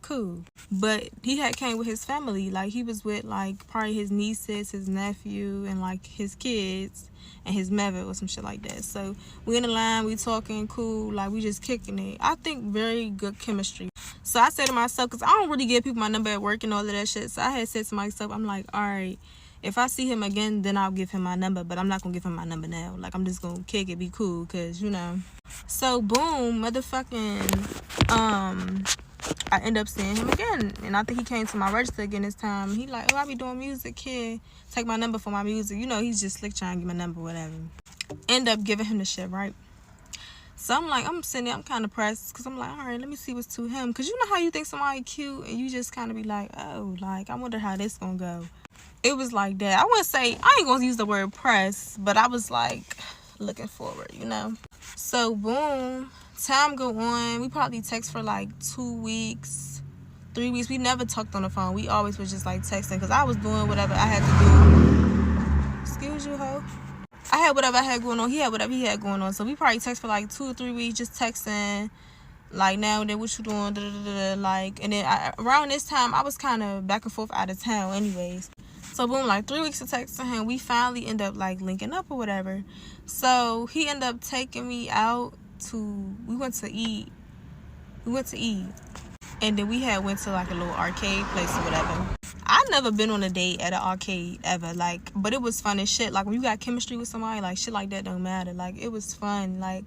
cool. But he had came with his family. Like he was with like probably his nieces, his nephew, and like his kids and his mother or some shit like that. So we in the line, we talking cool, like we just kicking it. I think very good chemistry. So I said to myself, because I don't really give people my number at work and all of that shit. So I had said to myself, I'm like, all right, if I see him again, then I'll give him my number. But I'm not going to give him my number now. Like, I'm just going to kick it, be cool, because, you know. So, boom, motherfucking, I end up seeing him again. And I think he came to my register again this time. He like, oh, I be doing music, kid. Take my number for my music. You know, he's just slick trying to get my number, whatever. End up giving him the shit, right? So I'm like, I'm sitting there, I'm kind of pressed, because I'm like, all right, let me see what's to him. Because you know how you think somebody cute, and you just kind of be like, oh, like, I wonder how this gonna go. It was like that. I wouldn't say, I ain't gonna use the word press, but I was like looking forward, you know. So boom, time go on. We probably text for like 2 weeks, 3 weeks. We never talked on the phone. We always was just like texting, because I was doing whatever I had to do. Excuse you, ho. I had whatever I had going on. He had whatever he had going on. So we probably text for like 2 or 3 weeks, just texting. Like, now and then, what you doing? Da, da, da, da. Like, and then around this time, I was kind of back and forth out of town anyways. So boom, like 3 weeks of texting him, we finally end up like linking up or whatever. So he ended up taking me out to, we went to eat. And then we had went to like a little arcade place or whatever. I never been on a date at an arcade ever, like, but it was fun as shit. Like when you got chemistry with somebody, like shit like that don't matter. Like it was fun, like,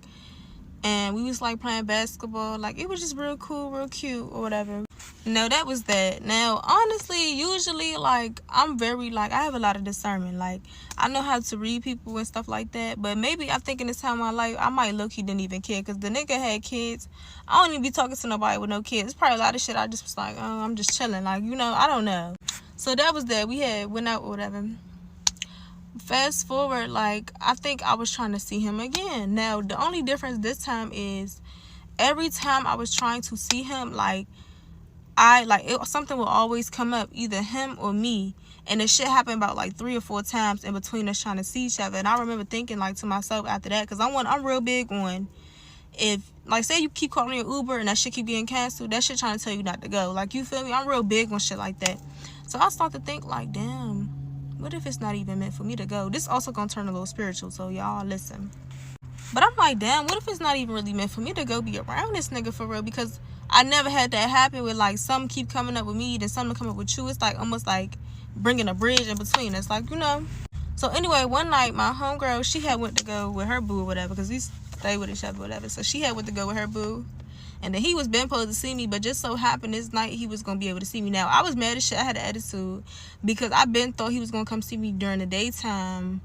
and we was like playing basketball. Like it was just real cool, real cute or whatever. No, that was that. Now, honestly, usually, like, I'm very, like, I have a lot of discernment. Like, I know how to read people and stuff like that. But maybe I think in this time of my life, I might low-key didn't even care. Because the nigga had kids. I don't even be talking to nobody with no kids. It's probably a lot of shit I just was like, oh, I'm just chilling. Like, you know, I don't know. So that was that. We had went out or whatever. Fast forward, like, I think I was trying to see him again. Now, the only difference this time is every time I was trying to see him, like, something will always come up, either him or me, and the shit happened about like 3 or 4 times in between us trying to see each other. And I remember thinking like to myself after that, because I'm real big on, if like say you keep calling your Uber and that shit keep getting canceled, that shit trying to tell you not to go. Like, you feel me? I'm real big on shit like that. So I start to think like, damn, what if it's not even meant for me to go? This also gonna turn a little spiritual, so y'all listen. But I'm like, damn, what if it's not even really meant for me to go be around this nigga for real? Because I never had that happen with, like, some keep coming up with me, then some come up with you. It's, like, almost like bringing a bridge in between us, like, you know. So, anyway, one night, my homegirl, she had went to go with her boo or whatever, because we stay with each other or whatever. So, she had went to go with her boo. And then he was been supposed to see me, but just so happened this night he was going to be able to see me. Now, I was mad as shit. I had an attitude because I been thought he was going to come see me during the daytime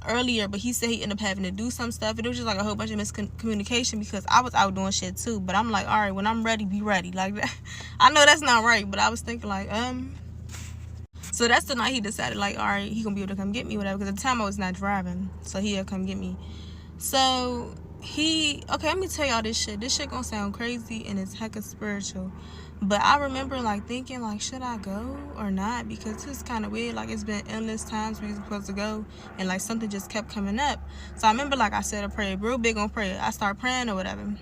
earlier, but he said he ended up having to do some stuff, and it was just like a whole bunch of miscommunication because I was out doing shit too. But I'm like, all right, when I'm ready, be ready. Like, I know that's not right, but I was thinking like, so that's the night he decided like, all right, he gonna be able to come get me, whatever, because at the time I was not driving, so he'll come get me. So okay, let me tell y'all this shit gonna sound crazy and it's hecka spiritual. But I remember, like, thinking, like, should I go or not? Because it's kind of weird. Like, it's been endless times we were supposed to go. And, like, something just kept coming up. So I remember, like, I said a prayer. Real big on prayer. I start praying or whatever.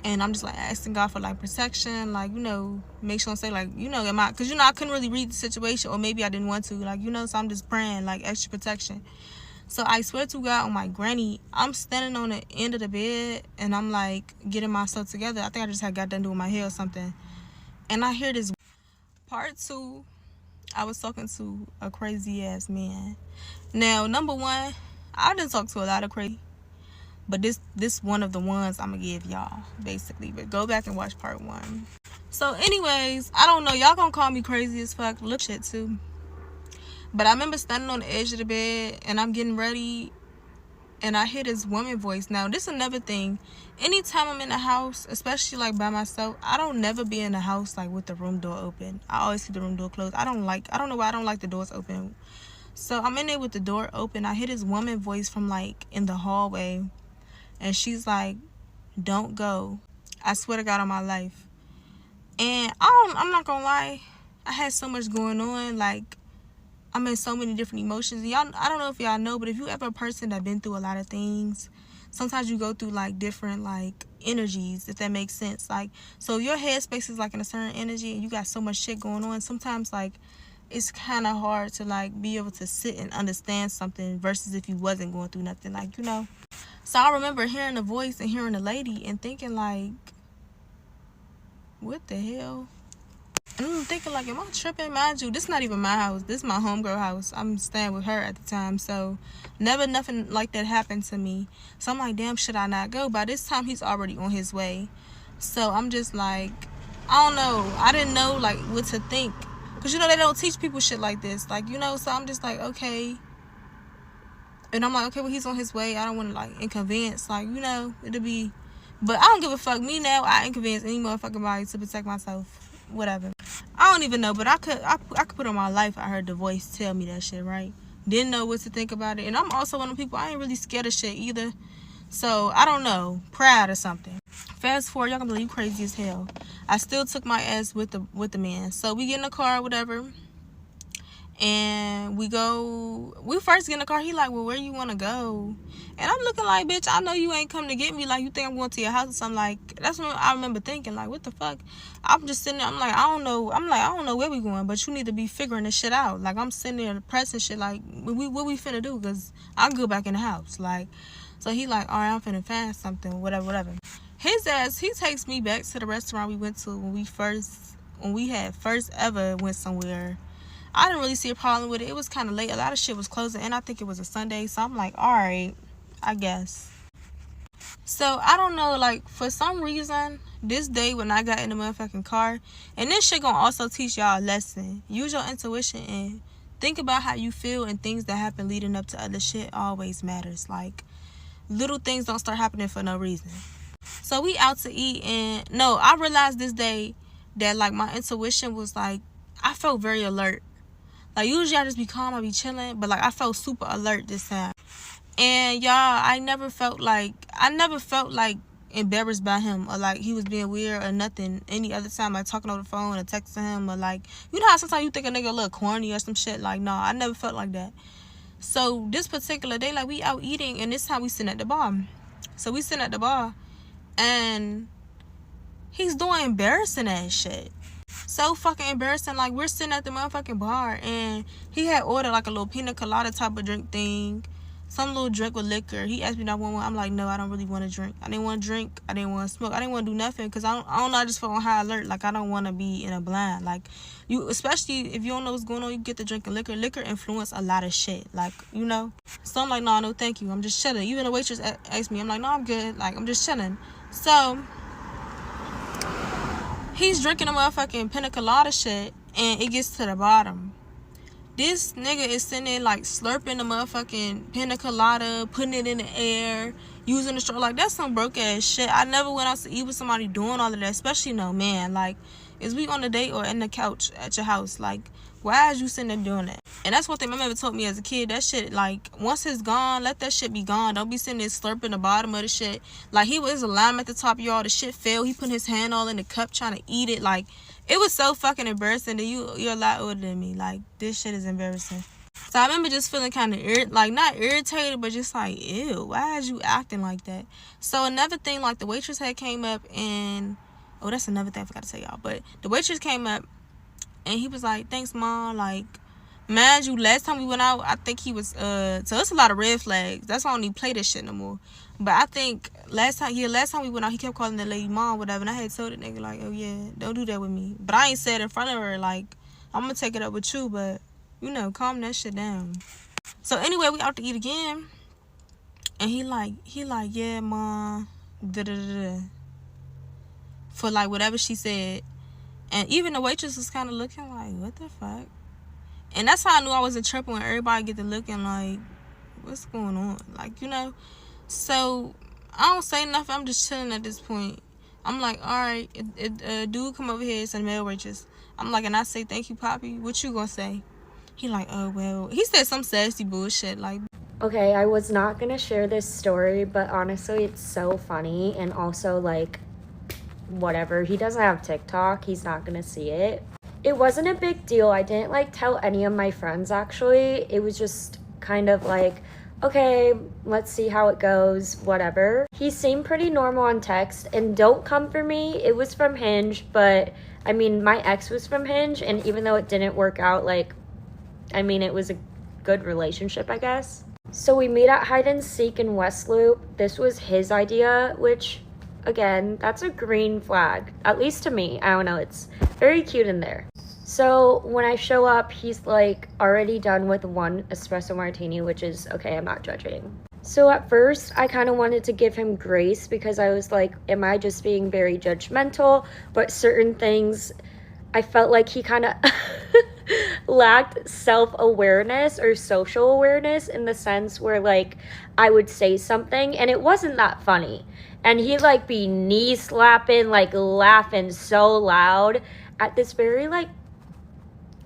And I'm just, like, asking God for, like, protection. Like, you know, make sure I say, like, you know, because, you know, I couldn't really read the situation. Or maybe I didn't want to. Like, you know, so I'm just praying, like, extra protection. So I swear to God, on my granny, I'm standing on the end of the bed and I'm like getting myself together. I think I just had got done doing my hair or something. And I hear this. Part 2, I was talking to a crazy ass man. Now, number 1, I didn't talk to a lot of crazy. But this one of the ones I'm going to give y'all, basically. But go back and watch part 1. So anyways, I don't know. Y'all going to call me crazy as fuck. Look shit too. But I remember standing on the edge of the bed and I'm getting ready and I hear this woman voice. Now, this is another thing. Anytime I'm in the house, especially like by myself, I don't never be in the house like with the room door open. I always keep the room door closed. I don't know why I don't like the doors open. So I'm in there with the door open. I hear this woman voice from like in the hallway. And she's like, don't go. I swear to God on my life. And I'm not gonna lie. I had so much going on. Like, I'm in so many different emotions. Y'all, I don't know if y'all know, but if you ever a person that been through a lot of things, sometimes you go through like different like energies, if that makes sense. Like, so your headspace is like in a certain energy and you got so much shit going on. Sometimes like it's kind of hard to like be able to sit and understand something versus if you wasn't going through nothing, like, you know. So I remember hearing the voice and hearing the lady and thinking like, what the hell? And I'm thinking like, am I tripping? Mind you, this not even my house. This is my homegirl house. I'm staying with her at the time. So never nothing like that happened to me. So I'm like, damn, should I not go? By this time, he's already on his way. So I'm just like, I don't know. I didn't know like what to think. Because, you know, they don't teach people shit like this. Like, you know, so I'm just like, okay. And I'm like, okay, well, he's on his way. I don't want to like inconvenience. Like, you know, it'll be. But I don't give a fuck. Me now, I inconvenience any motherfucking body to protect myself. Whatever. I don't even know, but I could put on my life. I heard the voice tell me that shit, right? Didn't know what to think about it. And I'm also one of the people, I ain't really scared of shit either. So, I don't know. Proud or something. Fast forward, y'all can believe crazy as hell. I still took my ass with the man. So, we get in the car, whatever. And we first get in the car. He like, well, where you want to go? And I'm looking like, bitch, I know you ain't come to get me. Like, you think I'm going to your house or something? Like, that's what I remember thinking. Like, what the fuck? I'm just sitting there. I'm like, I don't know where we going, but you need to be figuring this shit out. Like, I'm sitting there pressing shit. Like, what we finna do? Because I'll go back in the house. Like, so he like, all right, I'm finna find something, whatever. His ass, he takes me back to the restaurant we went to when we had first ever went somewhere. I didn't really see a problem with it. It was kind of late. A lot of shit was closing, and I think it was a Sunday. So I'm like, all right, I guess. So I don't know, like, for some reason, this day when I got in the motherfucking car, and this shit gonna also teach y'all a lesson. Use your intuition and think about how you feel, and things that happen leading up to other shit always matters. Like, little things don't start happening for no reason. So we out to eat, and no, I realized this day that, like, my intuition was like, I felt very alert. Like, usually I just be calm, I be chilling, but like I felt super alert this time. And y'all, I never felt like embarrassed by him or like he was being weird or nothing. Any other time, like talking over the phone or texting him or like, you know how sometimes you think a nigga a little corny or some shit. Like, no, I never felt like that. So this particular day, like, we out eating, and this time we sitting at the bar. So we sitting at the bar, and he's doing embarrassing ass shit. So fucking embarrassing. Like, we're sitting at the motherfucking bar, and he had ordered like a little pina colada type of drink thing, some little drink with liquor. He asked me if I want one. I'm like, no, I don't really want to drink. I didn't want to drink. I didn't want to smoke. I didn't want to do nothing because I don't know. I just felt on high alert. Like, I don't want to be in a blind. Like, you, especially if you don't know what's going on, you get to drinking liquor. Liquor influence a lot of shit. Like, you know. So I'm like, no, thank you. I'm just chilling. Even the waitress asked me. I'm like, no, I'm good. Like, I'm just chilling. So he's drinking a motherfucking pina colada shit, and it gets to the bottom. This nigga is sitting there, like, slurping the motherfucking pina colada, putting it in the air, using the straw. Like, that's some broke ass shit. I never went out to eat with somebody doing all of that, especially no man. Like, is we on a date or in the couch at your house? Like, why is you sitting there doing that? And that's one thing my mother told me as a kid. That shit, like, once it's gone, let that shit be gone. Don't be sitting there slurping the bottom of the shit. Like, he was a lime at the top, y'all. The shit fell. He put his hand all in the cup trying to eat it. Like, it was so fucking embarrassing that you're a lot older than me. Like, this shit is embarrassing. So I remember just feeling kind of not irritated, but just like, ew, why is you acting like that? So another thing, like, the waitress had came up, and oh, that's another thing I forgot to tell y'all. But the waitress came up, and he was like, thanks, Mom. Like, mind you, last time we went out, I think he was, so it's a lot of red flags. That's why I don't even play this shit no more. But I think last time we went out, he kept calling the lady Mom, whatever. And I had told the nigga, like, oh, yeah, don't do that with me. But I ain't said in front of her, like, I'm going to take it up with you, but, you know, calm that shit down. So anyway, we out to eat again. And he like, yeah, Mom, da-da-da-da. For, like, whatever she said. And even the waitress was kind of looking like, what the fuck? And that's how I knew I was in trouble, when everybody get to looking like, what's going on? Like, you know. So I don't say nothing. I'm just chilling at this point. I'm like, all right, dude come over here, it's a male waitress. I'm like, and I say, thank you, Poppy. What you gonna say? He like, oh, well. He said some sassy bullshit. Like, Okay, I was not gonna share this story, but honestly, it's so funny. And also, like, whatever. He doesn't have TikTok. He's not gonna see it. It wasn't a big deal. I didn't, like, tell any of my friends, actually. It was just kind of like, okay, let's see how it goes, whatever. He seemed pretty normal on text, and don't come for me. It was from Hinge, but, I mean, my ex was from Hinge, and even though it didn't work out, like, I mean, it was a good relationship, I guess. So we meet at Hide and Seek in West Loop. This was his idea, which, again, that's a green flag. At least to me. I don't know. It's very cute in there. So when I show up, he's like already done with one espresso martini, which is okay. I'm not judging. So at first, I kind of wanted to give him grace because I was like, am I just being very judgmental? But certain things, I felt like he kind of lacked self-awareness or social awareness, in the sense where, like, I would say something and it wasn't that funny, and he'd like be knee slapping, like laughing so loud at this very like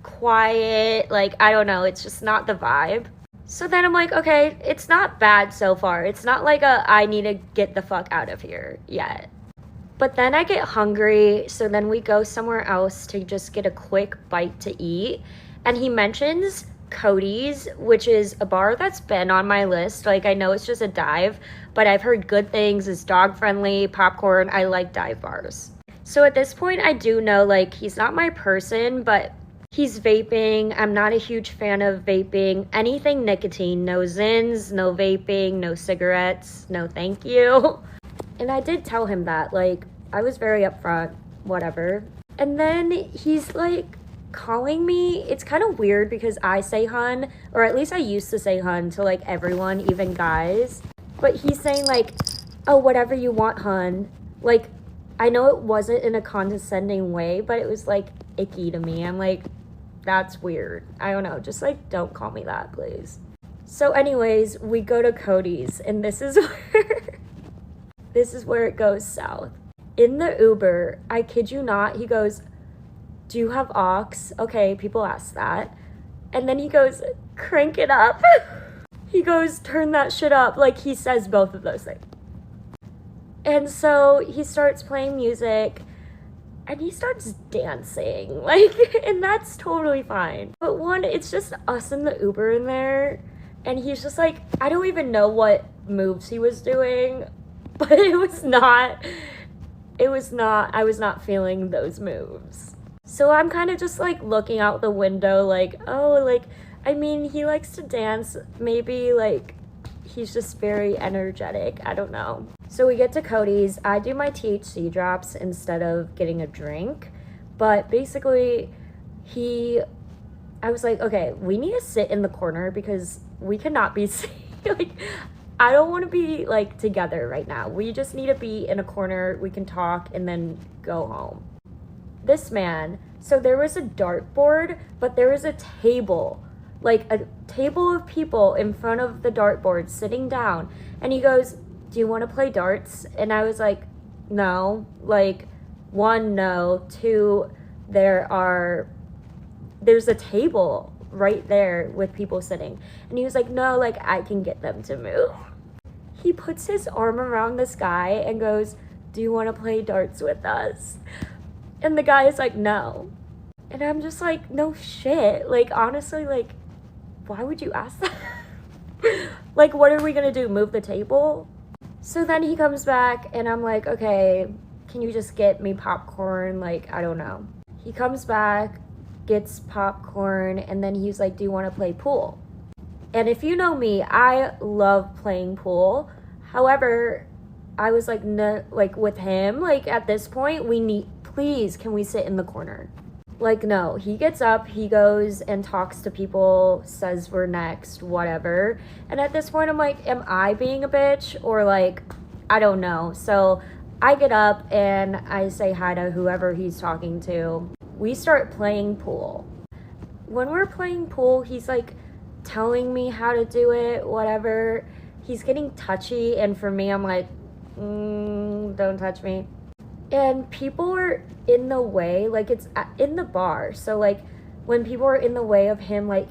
quiet, like, I don't know, it's just not the vibe. So then I'm like, okay, it's not bad so far. It's not like I need to get the fuck out of here yet. But then I get hungry, so then we go somewhere else to just get a quick bite to eat. And he mentions Cody's, which is a bar that's been on my list. Like, I know it's just a dive, but I've heard good things. It's dog-friendly, popcorn. I like dive bars. So at this point, I do know, like, he's not my person, but he's vaping. I'm not a huge fan of vaping. Anything nicotine. No Zins, no vaping, no cigarettes. No thank you. And I did tell him that, like, I was very upfront, whatever. And then he's, like, calling me. It's kind of weird because I say hun, or at least I used to say hun to, like, everyone, even guys. But he's saying, like, oh, whatever you want, hun. Like, I know it wasn't in a condescending way, but it was, like, icky to me. I'm like, that's weird. I don't know. Just, like, don't call me that, please. So anyways, we go to Cody's, and this is where it goes south. In the Uber, I kid you not, he goes, do you have aux? Okay, people ask that. And then he goes, crank it up. He goes, turn that shit up. Like, he says both of those things. And so he starts playing music and he starts dancing. Like, and that's totally fine. But one, it's just us in the Uber in there. And he's just like, I don't even know what moves he was doing. But I was not feeling those moves. So I'm kind of just like looking out the window like, oh, like, I mean, he likes to dance. Maybe like he's just very energetic. I don't know. So we get to Cody's. I do my THC drops instead of getting a drink. But basically, I was like, okay, we need to sit in the corner because we cannot be like, I don't want to be like together right now. We just need to be in a corner. We can talk and then go home. This man, so there was a dartboard, but there was a table, like a table of people in front of the dartboard sitting down. And he goes, do you want to play darts? And I was like, no. Like, one, no. Two, there's a table right there with people sitting. And he was like, no, like, I can get them to move. He puts his arm around this guy and goes, do you want to play darts with us? And the guy is like, no. And I'm just like, no shit. Like, honestly, like, why would you ask that? Like, what are we gonna do? Move the table? So then he comes back and I'm like, okay, can you just get me popcorn? Like, I don't know. He comes back, gets popcorn, and then he's like, do you want to play pool? And if you know me, I love playing pool. However, I was like, no, like with him, like at this point, please, can we sit in the corner? Like, no, he gets up, he goes and talks to people, says we're next, whatever. And at this point, I'm like, am I being a bitch? Or like, I don't know. So I get up and I say hi to whoever he's talking to. We start playing pool. when we're playing pool, he's like telling me how to do it, whatever. He's getting touchy, and for me, I'm like, don't touch me. And people are in the way, like it's in the bar. So like when people are in the way of him, like,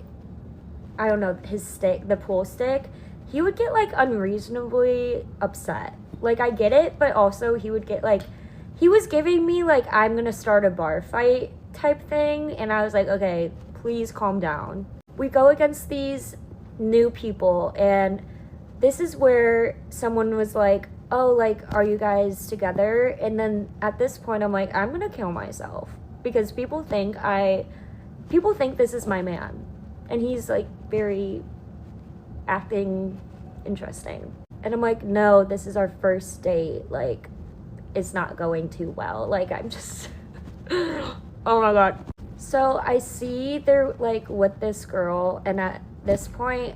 I don't know, his stick, the pool stick, he would get like unreasonably upset. Like I get it, but also he would get like, he was giving me like, I'm gonna start a bar fight type thing. And I was like, okay, please calm down. We go against these new people, and this is where someone was like, oh, like, are you guys together? And then at this point, I'm like, I'm gonna kill myself because people think this is my man, and he's like very acting interesting. And I'm like, no, this is our first date. Like, it's not going too well. Like, I'm just, oh my God. So I see they're like with this girl, and at this point,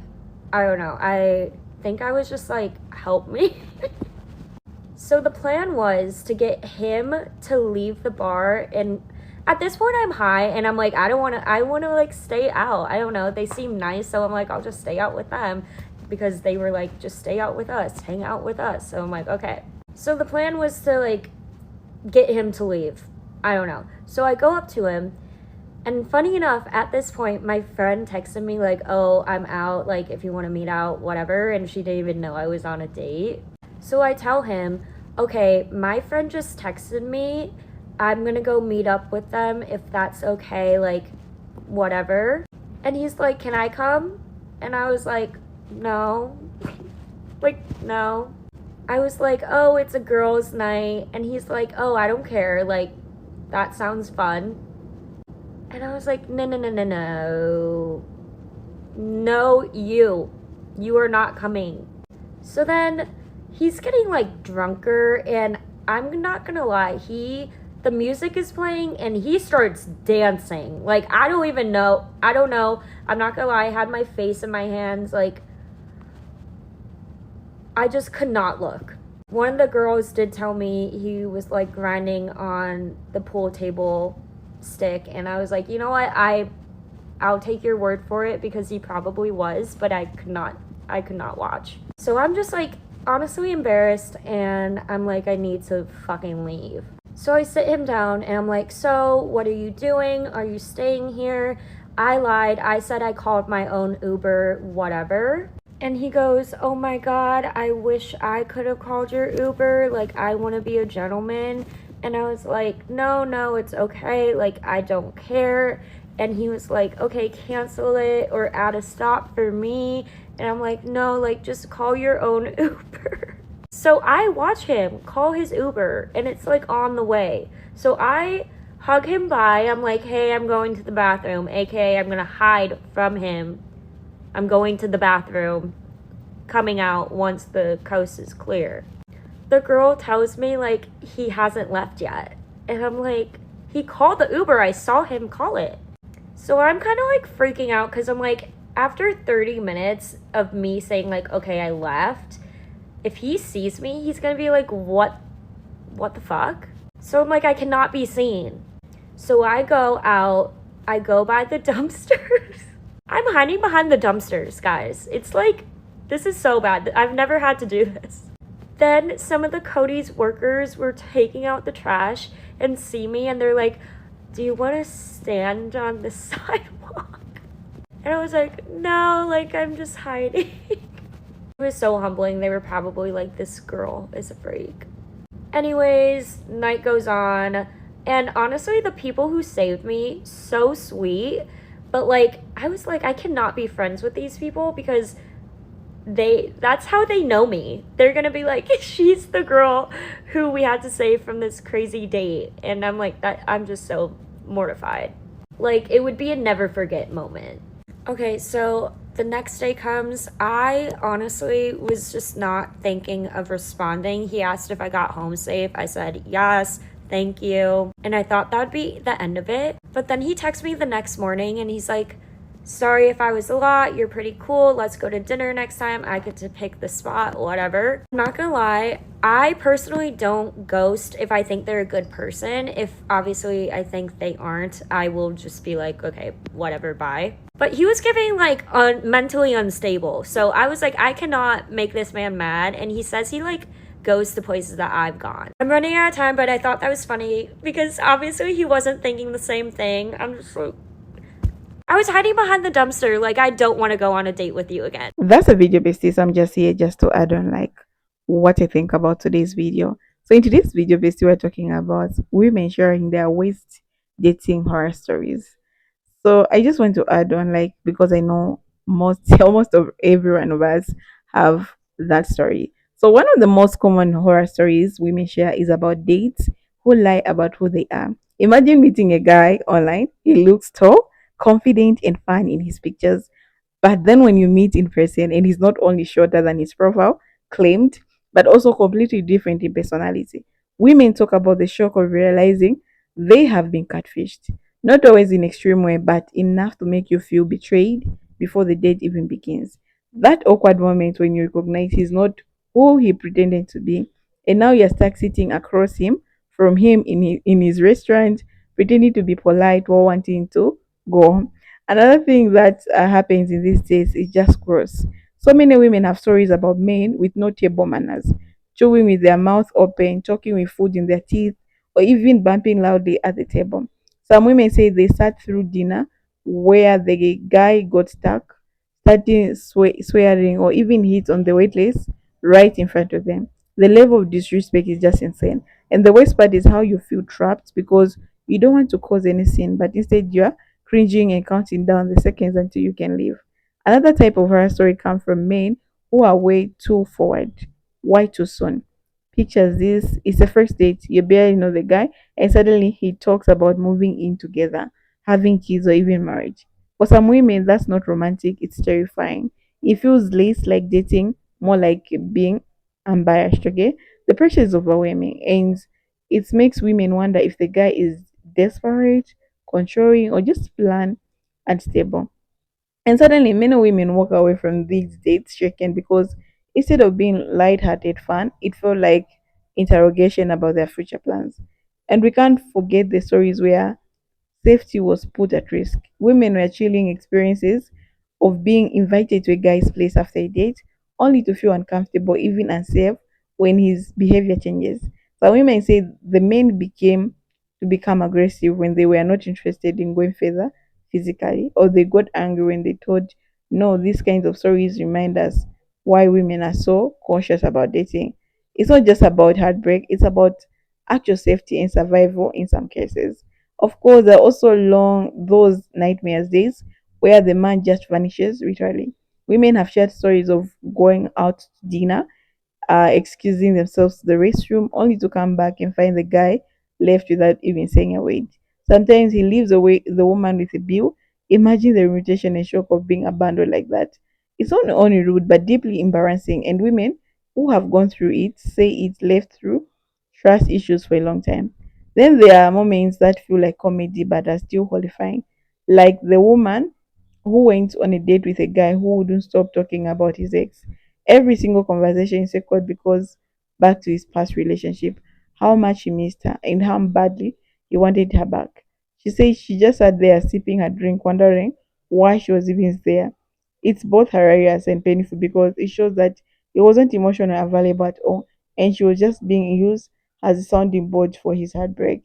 I don't know, I think I was just like, help me. So the plan was to get him to leave the bar, and at this point I'm high and I'm like, I want to like stay out. I don't know, they seem nice, so I'm like, I'll just stay out with them because they were like, just stay out with us, hang out with us. So I'm like, okay. So the plan was to like get him to leave. I don't know. So I go up to him, and funny enough, at this point, my friend texted me like, oh, I'm out, like if you want to meet out, whatever. And she didn't even know I was on a date. So I tell him, okay, my friend just texted me. I'm going to go meet up with them if that's okay, like whatever. And he's like, can I come? And I was like, no. Like, no. I was like, oh, it's a girls' night. And he's like, oh, I don't care. Like, that sounds fun. And I was like, no. No, you are not coming. So then he's getting like drunker, and I'm not gonna lie, the music is playing and he starts dancing. Like, I don't know. I'm not gonna lie, I had my face in my hands, like, I just could not look. One of the girls did tell me he was like grinding on the pool table stick, and I was like, you know what, I'll take your word for it, because he probably was, but I could not watch. So I'm just like honestly embarrassed, and I'm like, I need to fucking leave. So I sit him down and I'm like, so what are you doing? Are you staying here? I lied. I said I called my own Uber, whatever. And he goes, oh my God, I wish I could have called your Uber. Like, I want to be a gentleman. And I was like, no, it's okay. Like, I don't care. And he was like, okay, cancel it or add a stop for me. And I'm like, no, like, just call your own Uber. So I watch him call his Uber, and it's like on the way. So I hug him by. I'm like, hey, I'm going to the bathroom, aka I'm gonna hide from him. I'm going to the bathroom, coming out once the coast is clear. The girl tells me like he hasn't left yet, and I'm like, he called the Uber, I saw him call it. So I'm kind of like freaking out, because I'm like, after 30 minutes of me saying like, okay, I left, if he sees me, he's gonna be like, what the fuck? So I'm like, I cannot be seen. So I go out, I go by the dumpsters. I'm hiding behind the dumpsters, guys. It's like, this is so bad. I've never had to do this. Then some of the Cody's workers were taking out the trash and see me, and they're like, do you want to stand on the sidewalk? And I was like, no, like, I'm just hiding. It was so humbling. They were probably like, this girl is a freak. Anyways, night goes on, and honestly, the people who saved me, so sweet, but like, I was like, I cannot be friends with these people, because that's how they know me. They're gonna be like, she's the girl who we had to save from this crazy date. And I'm like, I'm just so mortified. Like, it would be a never forget moment. Okay, so the next day comes. I honestly was just not thinking of responding. He asked if I got home safe. I said, yes, thank you. And I thought that would be the end of it. But then he texted me the next morning, and he's like, sorry if I was a lot, you're pretty cool, let's go to dinner next time, I get to pick the spot, whatever. I'm not gonna lie, I personally don't ghost if I think they're a good person. If obviously I think they aren't, I will just be like, okay, whatever, bye. But he was giving like mentally unstable, so I was like, I cannot make this man mad. And he says he like goes to places that I've gone. I'm running out of time, but I thought that was funny because obviously he wasn't thinking the same thing. I'm just like, I was hiding behind the dumpster, like, I don't want to go on a date with you again. That's a video, besties. I'm just here just to add on like what I think about today's video. So in today's video, bestie, we're talking about women sharing their waist dating horror stories. So I just want to add on, like, because I know most almost of everyone of us have that story. So one of the most common horror stories women share is about dates who lie about who they are. Imagine meeting a guy online. He looks tall, confident, and fun in his pictures, but then when you meet in person and he's not only shorter than his profile claimed, but also completely different in personality, women talk about the shock of realizing they have been catfished. Not always in extreme way, but enough to make you feel betrayed before the date even begins. That awkward moment when you recognize he's not who he pretended to be, and now you're stuck sitting across him from him in his restaurant, pretending to be polite while wanting to go home. Another thing that happens in these days is just gross. So many women have stories about men with no table manners, chewing with their mouth open, talking with food in their teeth, or even bumping loudly at the table. Some women say they sat through dinner where the guy got stuck, starting swearing or even hit on the waitress right in front of them. The level of disrespect is just insane. And the worst part is how you feel trapped because you don't want to cause any sin, but instead you're cringing and counting down the seconds until you can leave. Another type of horror story comes from men who are way too forward. Why too soon? Pictures this, it's a first date, you barely know the guy, and suddenly he talks about moving in together, having kids, or even marriage. For some women, that's not romantic, it's terrifying. It feels less like dating, more like being embarrassed, okay? The pressure is overwhelming, and it makes women wonder if the guy is desperate, controlling, or just plan unstable. And suddenly, many women walk away from these dates shaken because instead of being light-hearted fun, it felt like interrogation about their future plans. And we can't forget the stories where safety was put at risk. Women were chilling experiences of being invited to a guy's place after a date, only to feel uncomfortable, even unsafe, when his behavior changes. Some women say the men became to become aggressive when they were not interested in going further physically, or they got angry when they told no. These kinds of stories remind us why women are so cautious about dating. It's not just about heartbreak, it's about actual safety and survival in some cases. Of course, there are also long those nightmares days where the man just vanishes literally. Women have shared stories of going out to dinner, excusing themselves to the restroom, only to come back and find the guy left without even saying a word. Sometimes he leaves away the woman with a bill. Imagine the irritation and shock of being abandoned like that. It's not only rude but deeply embarrassing, and women who have gone through it say it left through trust issues for a long time. Then there are moments that feel like comedy but are still horrifying, like the woman who went on a date with a guy who wouldn't stop talking about his ex. Every single conversation is echoed because back to his past relationship, how much he missed her, and how badly he wanted her back. She says she just sat there sipping her drink, wondering why she was even there. It's both hilarious and painful because it shows that he wasn't emotional or available at all, and she was just being used as a sounding board for his heartbreak.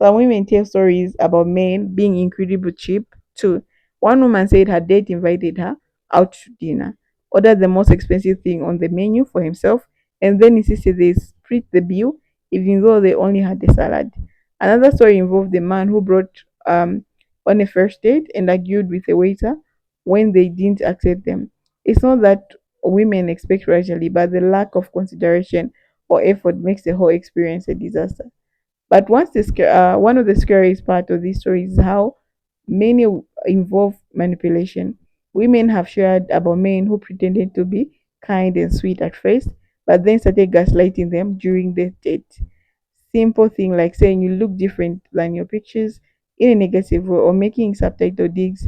Some women tell stories about men being incredibly cheap too. One woman said her date invited her out to dinner, ordered the most expensive thing on the menu for himself, and then insisted they split the bill even though they only had the salad. Another story involved the man who brought on a first date and argued with the waiter when they didn't accept them. It's not that women expect racially, but the lack of consideration or effort makes the whole experience a disaster. But one of the scariest part of this story is how many involve manipulation. Women have shared about men who pretended to be kind and sweet at first, but then started gaslighting them during the date. Simple thing like saying you look different than your pictures in a negative way, or making subtitle digs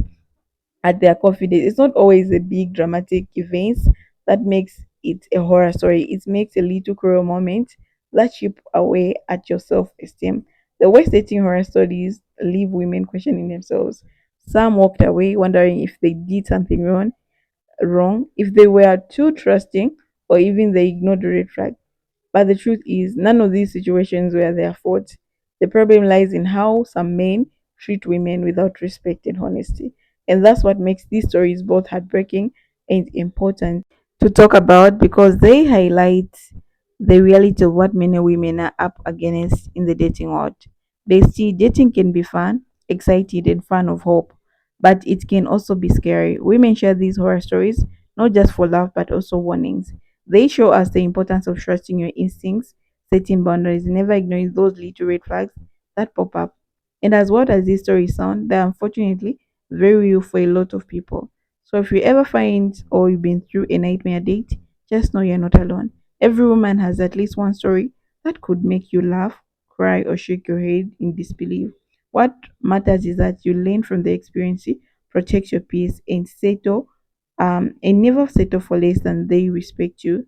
at their coffee date. It's not always a big dramatic event that makes it a horror story. It makes a little cruel moment that chip away at your self-esteem. The worst dating horror stories leave women questioning themselves. Some walked away wondering if they did something wrong, if they were too trusting, or even they ignored the red flag. But the truth is, none of these situations were their fault. The problem lies in how some men treat women without respect and honesty. And that's what makes these stories both heartbreaking and important to talk about, because they highlight the reality of what many women are up against in the dating world. They see dating can be fun, exciting, and fun of hope, but it can also be scary. Women share these horror stories not just for love but also warnings. They show us the importance of trusting your instincts, setting boundaries, and never ignoring those little red flags that pop up. And as what as these stories sound, they're unfortunately very real for a lot of people. So if you ever find or you've been through a nightmare date, just know you're not alone. Every woman has at least one story that could make you laugh, cry, or shake your head in disbelief. What matters is that you learn from the experience, protect your peace, and settle and never settle for less than they respect you